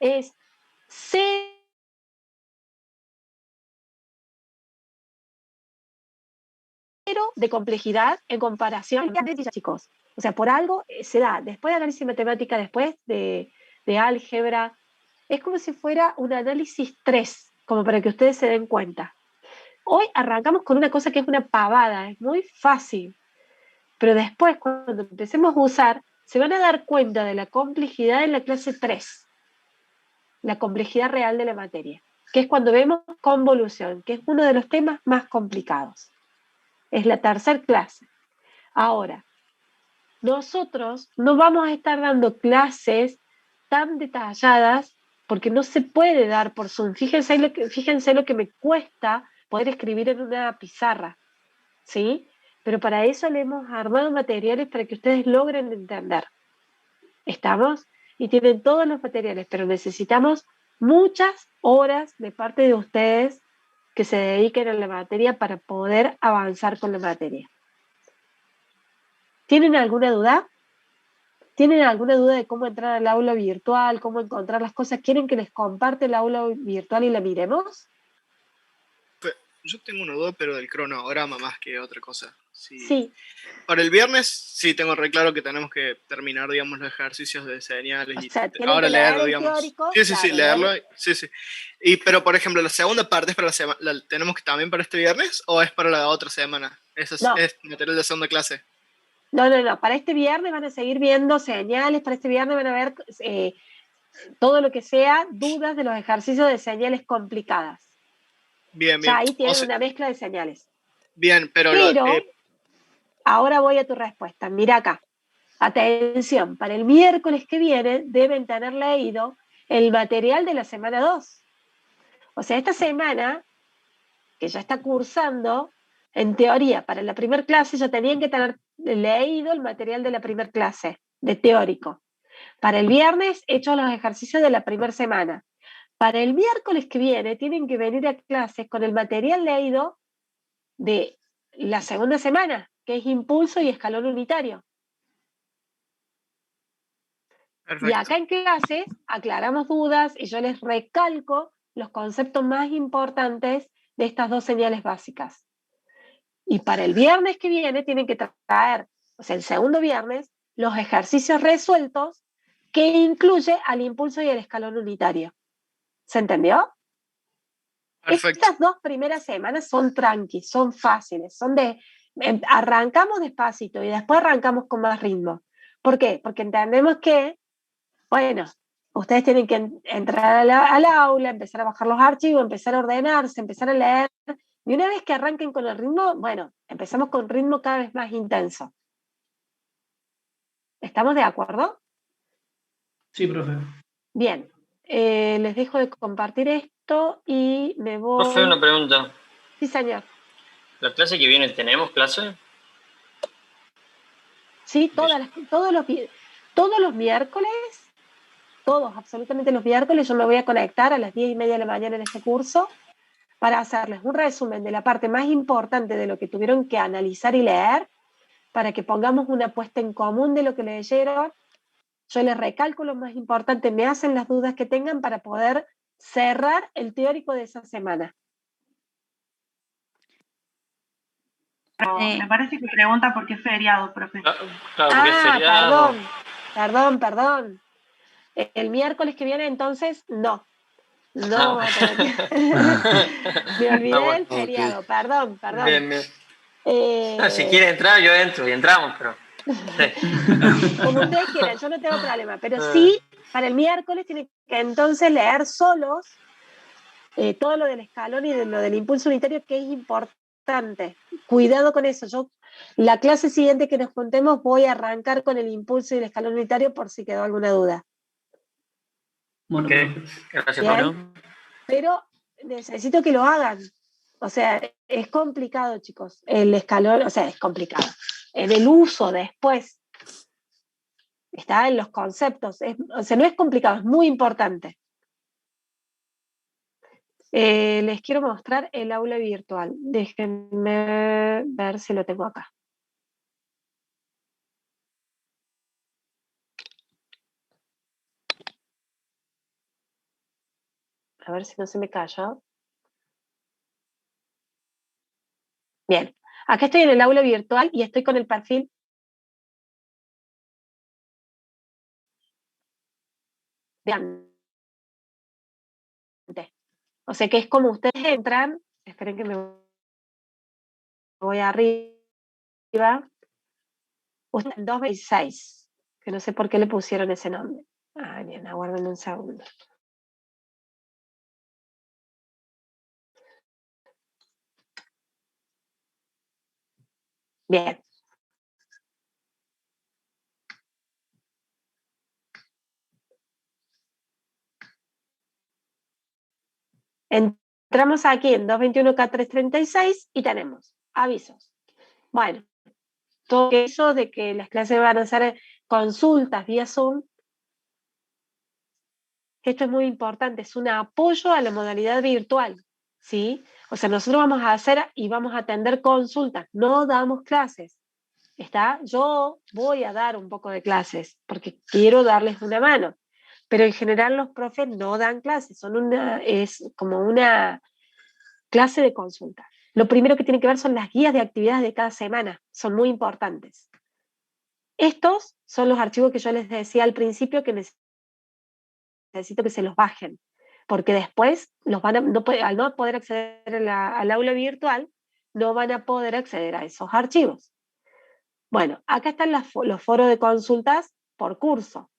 es cero de complejidad en comparación a chicos. O sea, por algo se da, después de análisis matemática, después de álgebra, es como si fuera un análisis 3, como para que ustedes se den cuenta. Hoy arrancamos con una cosa que es una pavada, es muy fácil, pero después cuando empecemos a usar, se van a dar cuenta de la complejidad en la clase 3, la complejidad real de la materia, que es cuando vemos convolución, que es uno de los temas más complicados. Es la tercera clase. Ahora, nosotros no vamos a estar dando clases tan detalladas porque no se puede dar por Zoom. Fíjense lo que me cuesta poder escribir en una pizarra, ¿sí? Pero para eso le hemos armado materiales para que ustedes logren entender. ¿Estamos? Y tienen todos los materiales, pero necesitamos muchas horas de parte de ustedes que se dediquen a la materia para poder avanzar con la materia. ¿Tienen alguna duda? ¿Tienen alguna duda de cómo entrar al aula virtual, cómo encontrar las cosas? ¿Quieren que les comparte el aula virtual y la miremos? Yo tengo una duda, pero del cronograma más que otra cosa. Sí. Para el viernes, sí tengo re claro que tenemos que terminar, digamos, los ejercicios de señales y ahora leerlo, digamos. Teórico, sí, leerlo. Sí. Pero, por ejemplo, la segunda parte es para la ¿tenemos que también para este viernes o es para la otra semana? Eso es material de segunda clase. No. Para este viernes van a seguir viendo señales, para este viernes van a ver todo lo que sea dudas de los ejercicios de señales complicadas. Bien. Ya ahí tienen una mezcla de señales. Bien, pero ahora voy a tu respuesta. Mira acá. Atención, para el miércoles que viene deben tener leído el material de la semana 2. O sea, esta semana, que ya está cursando, en teoría, para la primera clase ya tenían que tener leído el material de la primera clase, de teórico. Para el viernes, hechos los ejercicios de la primera semana. Para el miércoles que viene, tienen que venir a clases con el material leído de la segunda semana, que es impulso y escalón unitario. Perfecto. Y acá en clases aclaramos dudas y yo les recalco los conceptos más importantes de estas dos señales básicas. Y para el viernes que viene tienen que traer, o sea, el segundo viernes, los ejercicios resueltos que incluye al impulso y el escalón unitario. ¿Se entendió? Perfecto. Estas 2 primeras semanas son tranquilas, son fáciles, arrancamos despacito y después arrancamos con más ritmo. ¿Por qué? Porque entendemos que, bueno, ustedes tienen que entrar al aula, empezar a bajar los archivos, empezar a ordenarse, empezar a leer. Y una vez que arranquen con el ritmo, bueno, empezamos con ritmo cada vez más intenso. ¿Estamos de acuerdo? Sí, profe. Bien. Les dejo de compartir esto y me voy... Profe, una pregunta. Sí, señor. ¿La clase que viene tenemos clase? Sí, todos los miércoles, absolutamente los miércoles, yo me voy a conectar a las 10:30 de la mañana en este curso para hacerles un resumen de la parte más importante de lo que tuvieron que analizar y leer, para que pongamos una puesta en común de lo que leyeron. Yo les recalco lo más importante, me hacen las dudas que tengan para poder cerrar el teórico de esa semana. Me parece que pregunta por qué es feriado, profe. Claro, porque es feriado. Perdón. El miércoles que viene, entonces, no. No va a poder. Me olvidé del feriado, perdón. Bien. Si quiere entrar, yo entro y entramos, pero. Como ustedes quieran, yo no tengo problema, pero sí, para el miércoles tienen que entonces leer solos todo lo del escalón y de lo del impulso unitario, que es importante. Cuidado con eso. Yo, la clase siguiente que nos juntemos, voy a arrancar con el impulso y el escalón unitario por si quedó alguna duda. Bueno, gracias, Pablo. Pero necesito que lo hagan. O sea, es complicado, chicos. El escalón, o sea, es complicado. En el uso después, está en los conceptos. O sea, no es complicado, es muy importante. Les quiero mostrar el aula virtual. Déjenme ver si lo tengo acá. A ver si no se me calla. Bien, acá estoy en el aula virtual y estoy con el perfil. O sea que es como ustedes entran. Esperen que me voy arriba. 226, que no sé por qué le pusieron ese nombre. Bien, aguarden un segundo. Bien. Entramos aquí en 221K336 y tenemos avisos. Bueno, todo eso de que las clases van a ser consultas vía Zoom, esto es muy importante, es un apoyo a la modalidad virtual, ¿sí? O sea, nosotros vamos a hacer y vamos a atender consultas, no damos clases, ¿está? Yo voy a dar un poco de clases porque quiero darles una mano, pero en general los profes no dan clases, es como una clase de consulta. Lo primero que tiene que ver son las guías de actividades de cada semana, son muy importantes. Estos son los archivos que yo les decía al principio que necesito que se los bajen, porque después al no poder acceder al aula virtual, no van a poder acceder a esos archivos. Bueno, acá están los foros de consultas por curso.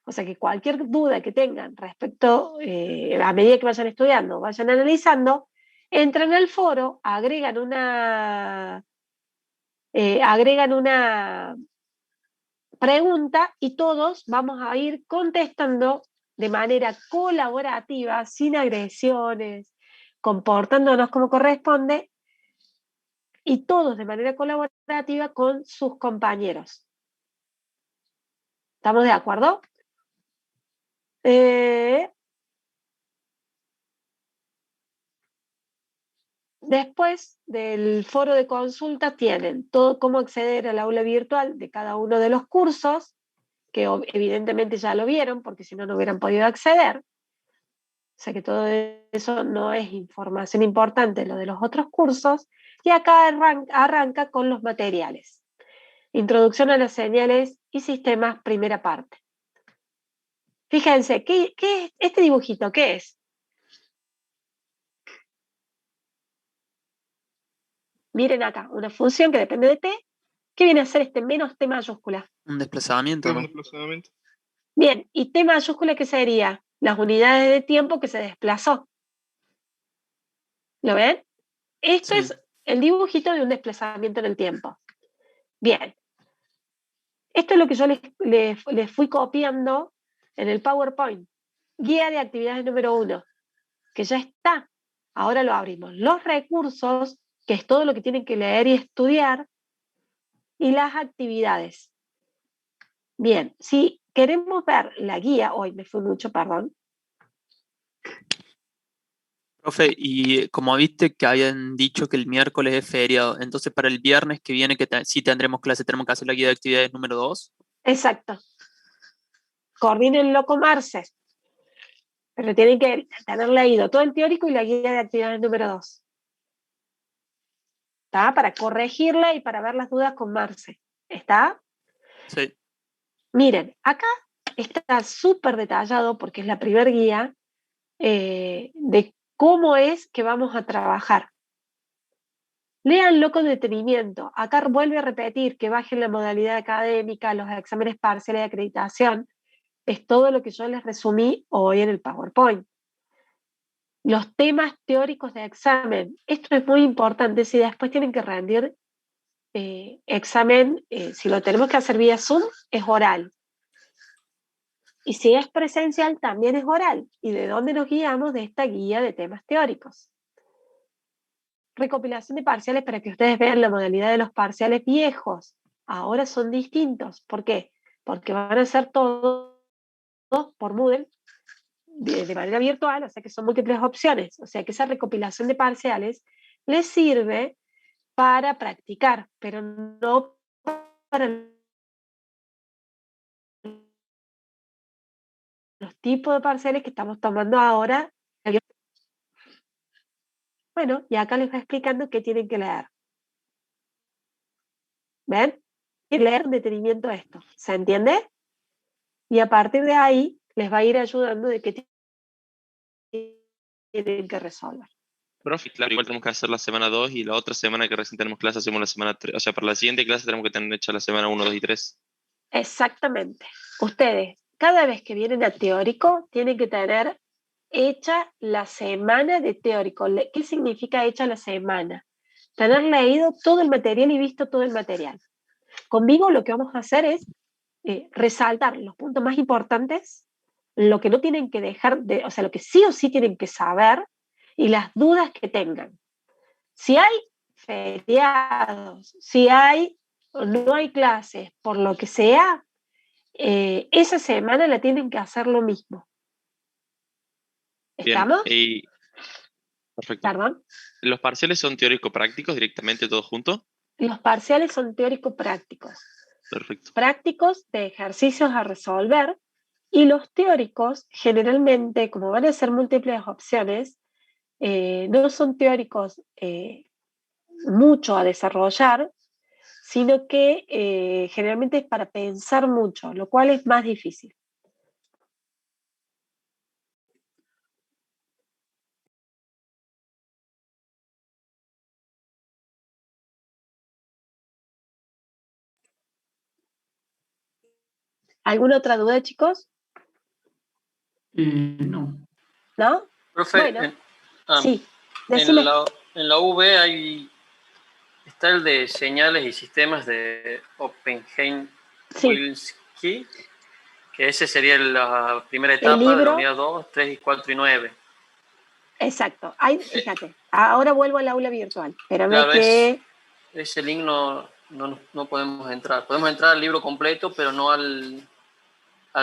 O sea que cualquier duda que tengan respecto, a medida que vayan estudiando, vayan analizando, entran al foro, agregan una pregunta y todos vamos a ir contestando de manera colaborativa, sin agresiones, comportándonos como corresponde, y todos de manera colaborativa con sus compañeros. ¿Estamos de acuerdo? Después del foro de consulta tienen todo cómo acceder al aula virtual de cada uno de los cursos, que evidentemente ya lo vieron, porque si no, no hubieran podido acceder. O sea que todo eso no es información importante, lo de los otros cursos. Y acá arranca con los materiales. Introducción a las señales y sistemas, primera parte. Fíjense, ¿qué es este dibujito? ¿Qué es? Miren acá, una función que depende de t. ¿Qué viene a ser este menos t mayúscula? Un desplazamiento, ¿no? Un desplazamiento. Bien, ¿y t mayúscula qué sería? Las unidades de tiempo que se desplazó. ¿Lo ven? Esto es el dibujito de un desplazamiento en el tiempo. Bien. Esto es lo que yo les fui copiando en el PowerPoint. Guía de actividades número 1, que ya está. Ahora lo abrimos. Los recursos, que es todo lo que tienen que leer y estudiar, y las actividades. Bien, si queremos ver la guía, hoy me fui mucho, perdón. Profe, y como viste que habían dicho que el miércoles es feriado, entonces para el viernes que viene, que sí tendremos clase, tenemos que hacer la guía de actividades número 2. Exacto. Coordínenlo con Marce, pero tienen que tener leído todo el teórico y la guía de actividades número 2. ¿Está? Para corregirla y para ver las dudas con Marce. ¿Está? Sí. Miren, acá está súper detallado, porque es la primera guía, de cómo es que vamos a trabajar. Léanlo con detenimiento. Acá vuelve a repetir que bajen la modalidad académica, los exámenes parciales de acreditación. Es todo lo que yo les resumí hoy en el PowerPoint. Los temas teóricos de examen. Esto es muy importante. Si después tienen que rendir examen, si lo tenemos que hacer vía Zoom, es oral. Y si es presencial, también es oral. ¿Y de dónde nos guiamos? De esta guía de temas teóricos. Recopilación de parciales para que ustedes vean la modalidad de los parciales viejos. Ahora son distintos. ¿Por qué? Porque van a ser todos por Moodle de manera virtual, o sea que son múltiples opciones. O sea que esa recopilación de parciales les sirve para practicar, pero no para los tipos de parciales que estamos tomando ahora. Bueno, y acá les va explicando qué tienen que leer. ¿Ven? Y leer en detenimiento esto. ¿Se entiende? Y a partir de ahí les va a ir ayudando de qué tienen que resolver. Profe, claro, igual tenemos que hacer la semana 2 y la otra semana que recién tenemos clase hacemos la semana 3. O sea, para la siguiente clase tenemos que tener hecha la semana 1, 2 y 3. Exactamente. Ustedes, cada vez que vienen a teórico, tienen que tener hecha la semana de teórico. ¿Qué significa hecha la semana? Tener leído todo el material y visto todo el material. Conmigo lo que vamos a hacer es resaltar los puntos más importantes, lo que no tienen que dejar de, o sea, lo que sí o sí tienen que saber y las dudas que tengan. Si hay feriados, si hay o no hay clases, por lo que sea, esa semana la tienen que hacer lo mismo. ¿Estamos? Bien, perfecto. ¿Perdón? ¿Los parciales son teórico-prácticos directamente todos juntos? Los parciales son teórico-prácticos. Perfecto. Prácticos de ejercicios a resolver, y los teóricos generalmente, como van a ser múltiples opciones, no son teóricos mucho a desarrollar, sino que generalmente es para pensar mucho, lo cual es más difícil. ¿Alguna otra duda, chicos? No. ¿No? Profe, bueno, sí, en la UV está el de señales y sistemas de Oppenheim-Wilski, que ese sería la primera etapa de la unidad 2, 3, 4 y 9. Exacto. Ahí, fíjate, ahora vuelvo al aula virtual. Claro, ese link no podemos entrar. Podemos entrar al libro completo, pero no al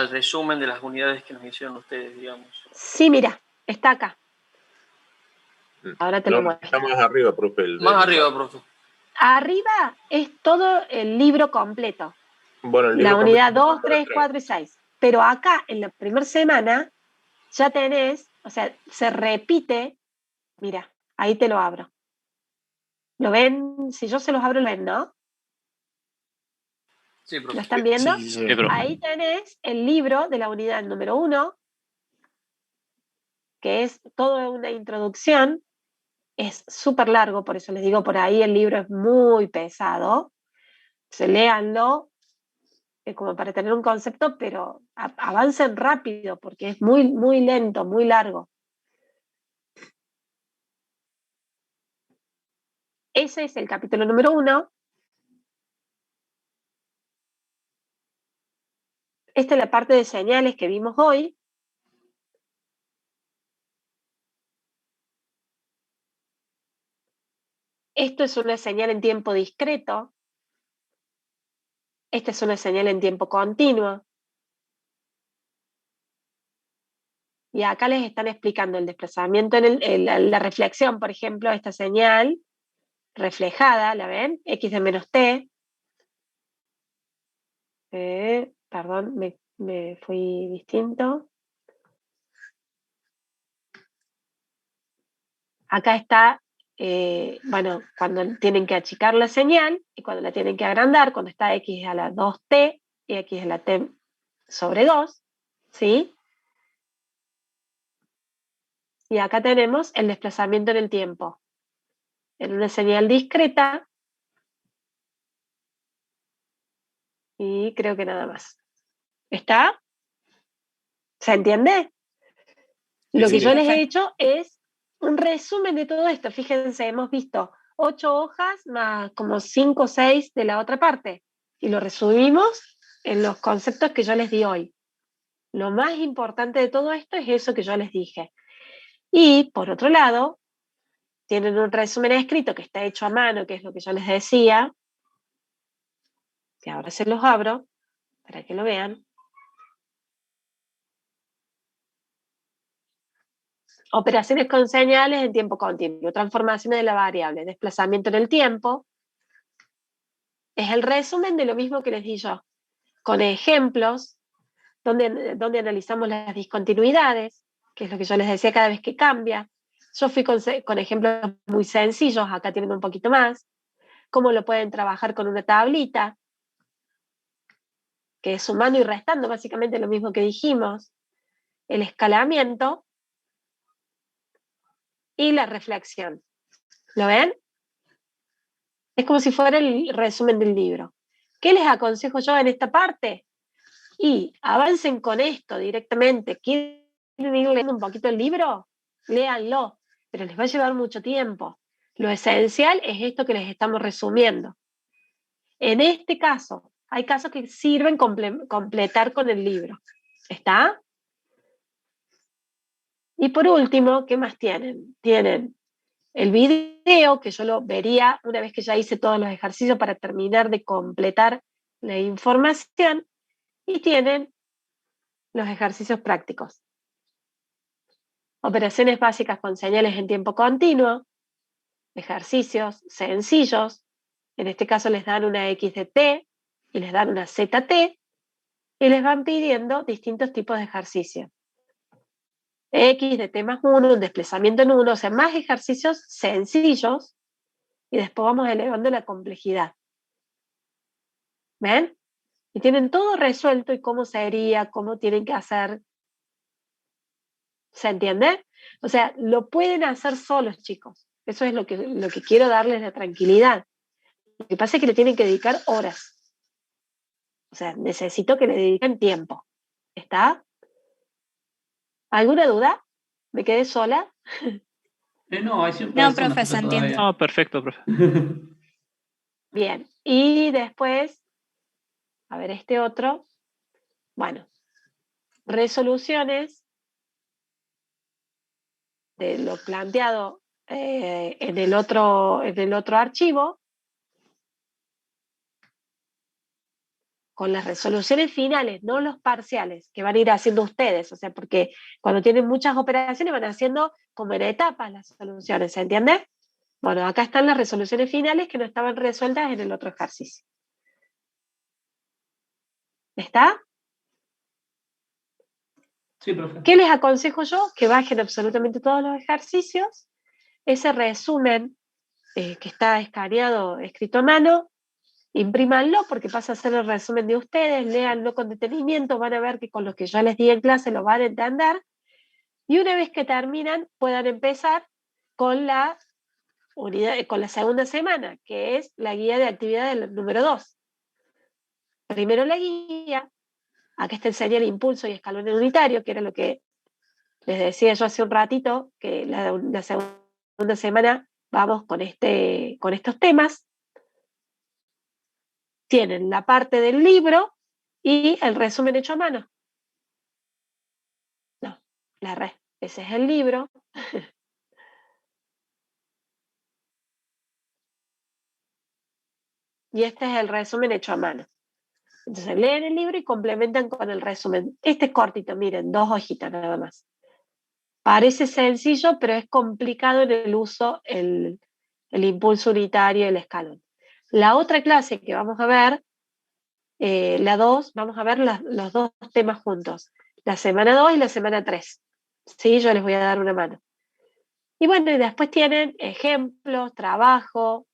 resumen de las unidades que nos hicieron ustedes, digamos. Sí, mira, está acá. Ahora te lo muestro. Está más arriba, profe. Más arriba, profe. Arriba es todo el libro completo. Bueno, el libro la unidad completo 2, 3, 4 y 6. Pero acá, en la primera semana, ya tenés, o sea, se repite. Mira, ahí te lo abro. ¿Lo ven? Si yo se los abro, ¿lo ven, no? Sí, profe. ¿Lo están viendo? Sí, ahí tenés el libro de la unidad número 1, que es toda una introducción. Es súper largo, por eso les digo, por ahí el libro es muy pesado. Léanlo como para tener un concepto, pero avancen rápido porque es muy, muy lento, muy largo. Ese es el capítulo número 1. Esta es la parte de señales que vimos hoy. Esto es una señal en tiempo discreto. Esta es una señal en tiempo continuo. Y acá les están explicando el desplazamiento la reflexión, por ejemplo, esta señal reflejada, ¿la ven? X de menos t. Perdón, me fui distinto. Acá está, bueno, cuando tienen que achicar la señal y cuando la tienen que agrandar, cuando está x a la 2t y x a la t sobre 2, ¿sí? Y acá tenemos el desplazamiento en el tiempo. En una señal discreta. Y creo que nada más. ¿Está? ¿Se entiende? Lo que yo les he hecho es un resumen de todo esto. Fíjense, hemos visto 8 hojas más como 5 o 6 de la otra parte. Y lo resumimos en los conceptos que yo les di hoy. Lo más importante de todo esto es eso que yo les dije. Y, por otro lado, tienen un resumen escrito que está hecho a mano, que es lo que yo les decía, que ahora se los abro para que lo vean. Operaciones con señales en tiempo continuo, transformaciones de la variable, desplazamiento en el tiempo. Es el resumen de lo mismo que les di yo, con ejemplos donde analizamos las discontinuidades, que es lo que yo les decía cada vez que cambia. Yo fui con ejemplos muy sencillos, acá tienen un poquito más. Cómo lo pueden trabajar con una tablita, que es sumando y restando, básicamente lo mismo que dijimos. El escalamiento y la reflexión. ¿Lo ven? Es como si fuera el resumen del libro. ¿Qué les aconsejo yo en esta parte? Y avancen con esto directamente. ¿Quieren ir leyendo un poquito el libro? Léanlo, pero les va a llevar mucho tiempo. Lo esencial es esto que les estamos resumiendo. En este caso, hay casos que sirven completar con el libro. ¿Está? Y por último, ¿qué más tienen? Tienen el video, que yo lo vería una vez que ya hice todos los ejercicios para terminar de completar la información, y tienen los ejercicios prácticos. Operaciones básicas con señales en tiempo continuo, ejercicios sencillos, en este caso les dan una X de T y les dan una ZT, y les van pidiendo distintos tipos de ejercicios. X de T más 1, un desplazamiento en 1, o sea, más ejercicios sencillos, y después vamos elevando la complejidad. ¿Ven? Y tienen todo resuelto y cómo sería, cómo tienen que hacer. ¿Se entiende? O sea, lo pueden hacer solos, chicos. Eso es lo que quiero darles la tranquilidad. Lo que pasa es que le tienen que dedicar horas. O sea, necesito que le dediquen tiempo. ¿Está? ¿Alguna duda? ¿Me quedé sola? No, hay siempre. No, profe, se entiende. No, perfecto, profe. Bien. Y después, a ver, este otro. Bueno, resoluciones de lo planteado en el otro archivo, con las resoluciones finales, no los parciales, que van a ir haciendo ustedes, o sea, porque cuando tienen muchas operaciones van haciendo como en etapas las soluciones, ¿se entiende? Bueno, acá están las resoluciones finales que no estaban resueltas en el otro ejercicio. ¿Está? Sí, profe. ¿Qué les aconsejo yo? Que bajen absolutamente todos los ejercicios, ese resumen que está escaneado, escrito a mano, imprímanlo porque pasa a ser el resumen de ustedes, léanlo con detenimiento, van a ver que con lo que yo les di en clase lo van a entender, y una vez que terminan puedan empezar con la segunda semana, que es la guía de actividades número 2. Primero la guía, acá está enseña el impulso y escalón unitario, que era lo que les decía yo hace un ratito, que la segunda semana vamos con estos temas. Tienen la parte del libro y el resumen hecho a mano. No, ese es el libro. Y este es el resumen hecho a mano. Entonces leen el libro y complementan con el resumen. Este es cortito, miren, 2 hojitas nada más. Parece sencillo, pero es complicado en el uso, el impulso unitario y el escalón. La otra clase que vamos a ver, la 2, vamos a ver los dos temas juntos, la semana 2 y la semana 3. ¿Sí? Yo les voy a dar una mano. Y bueno, y después tienen ejemplos, trabajo,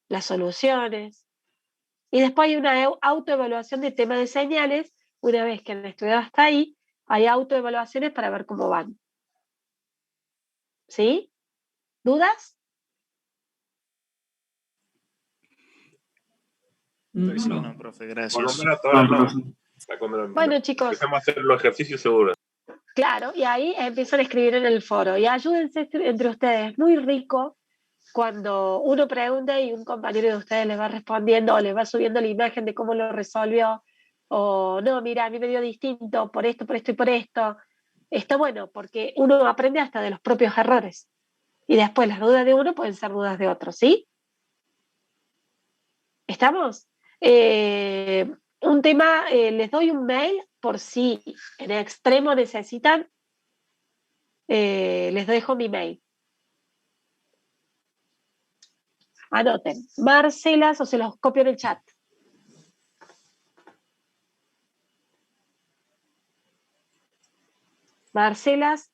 las soluciones. Y después hay una autoevaluación de tema de señales. Una vez que han estudiado hasta ahí, hay autoevaluaciones para ver cómo van. ¿Sí? ¿Dudas? No, profe, gracias. Por lo menos hasta ahora no. Bueno, chicos. Empecemos a hacer los ejercicios seguros. Claro, y ahí empiezan a escribir en el foro. Y ayúdense entre ustedes. Es muy rico cuando uno pregunta y un compañero de ustedes les va respondiendo o les va subiendo la imagen de cómo lo resolvió. O no, mira, a mí me dio distinto por esto y por esto. Está bueno porque uno aprende hasta de los propios errores. Y después las dudas de uno pueden ser dudas de otro, ¿sí? ¿Estamos? Un tema, les doy un mail por si en extremo necesitan. Les dejo mi mail. Anoten. Marcelas, o se los copio en el chat. Marcelas,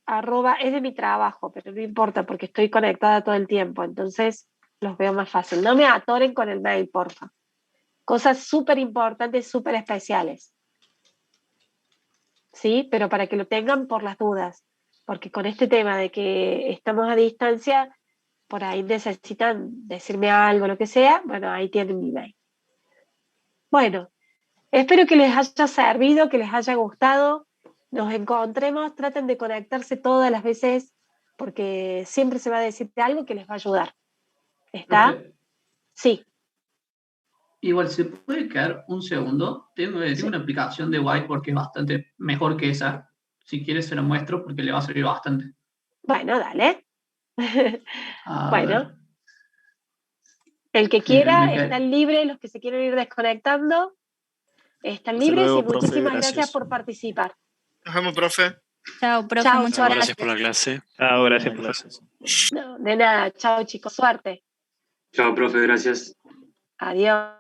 es de mi trabajo, pero no importa porque estoy conectada todo el tiempo, entonces los veo más fácil. No me atoren con el mail, porfa. Cosas súper importantes, súper especiales. ¿Sí? Pero para que lo tengan por las dudas, porque con este tema de que estamos a distancia, por ahí necesitan decirme algo, lo que sea, bueno, ahí tienen mi mail. Bueno, espero que les haya servido, que les haya gustado. Nos encontremos, traten de conectarse todas las veces, porque siempre se va a decir algo que les va a ayudar. ¿Está? ¿Profe? Sí. Igual, ¿se puede quedar un segundo? Tengo una aplicación de Whiteboard que es bastante mejor que esa. Si quieres se la muestro porque le va a servir bastante. Bueno, dale. A Bueno. ver. El que quiera, están libres, los que se quieren ir desconectando, están libres. luego, y profe, muchísimas gracias. gracias por participar. Nos vemos, profe. Chao, profe, Chao, muchas chao. gracias. por la clase. Chao, gracias, profe. No, de nada, chao chicos, suerte. Chao, profe, gracias. Adiós.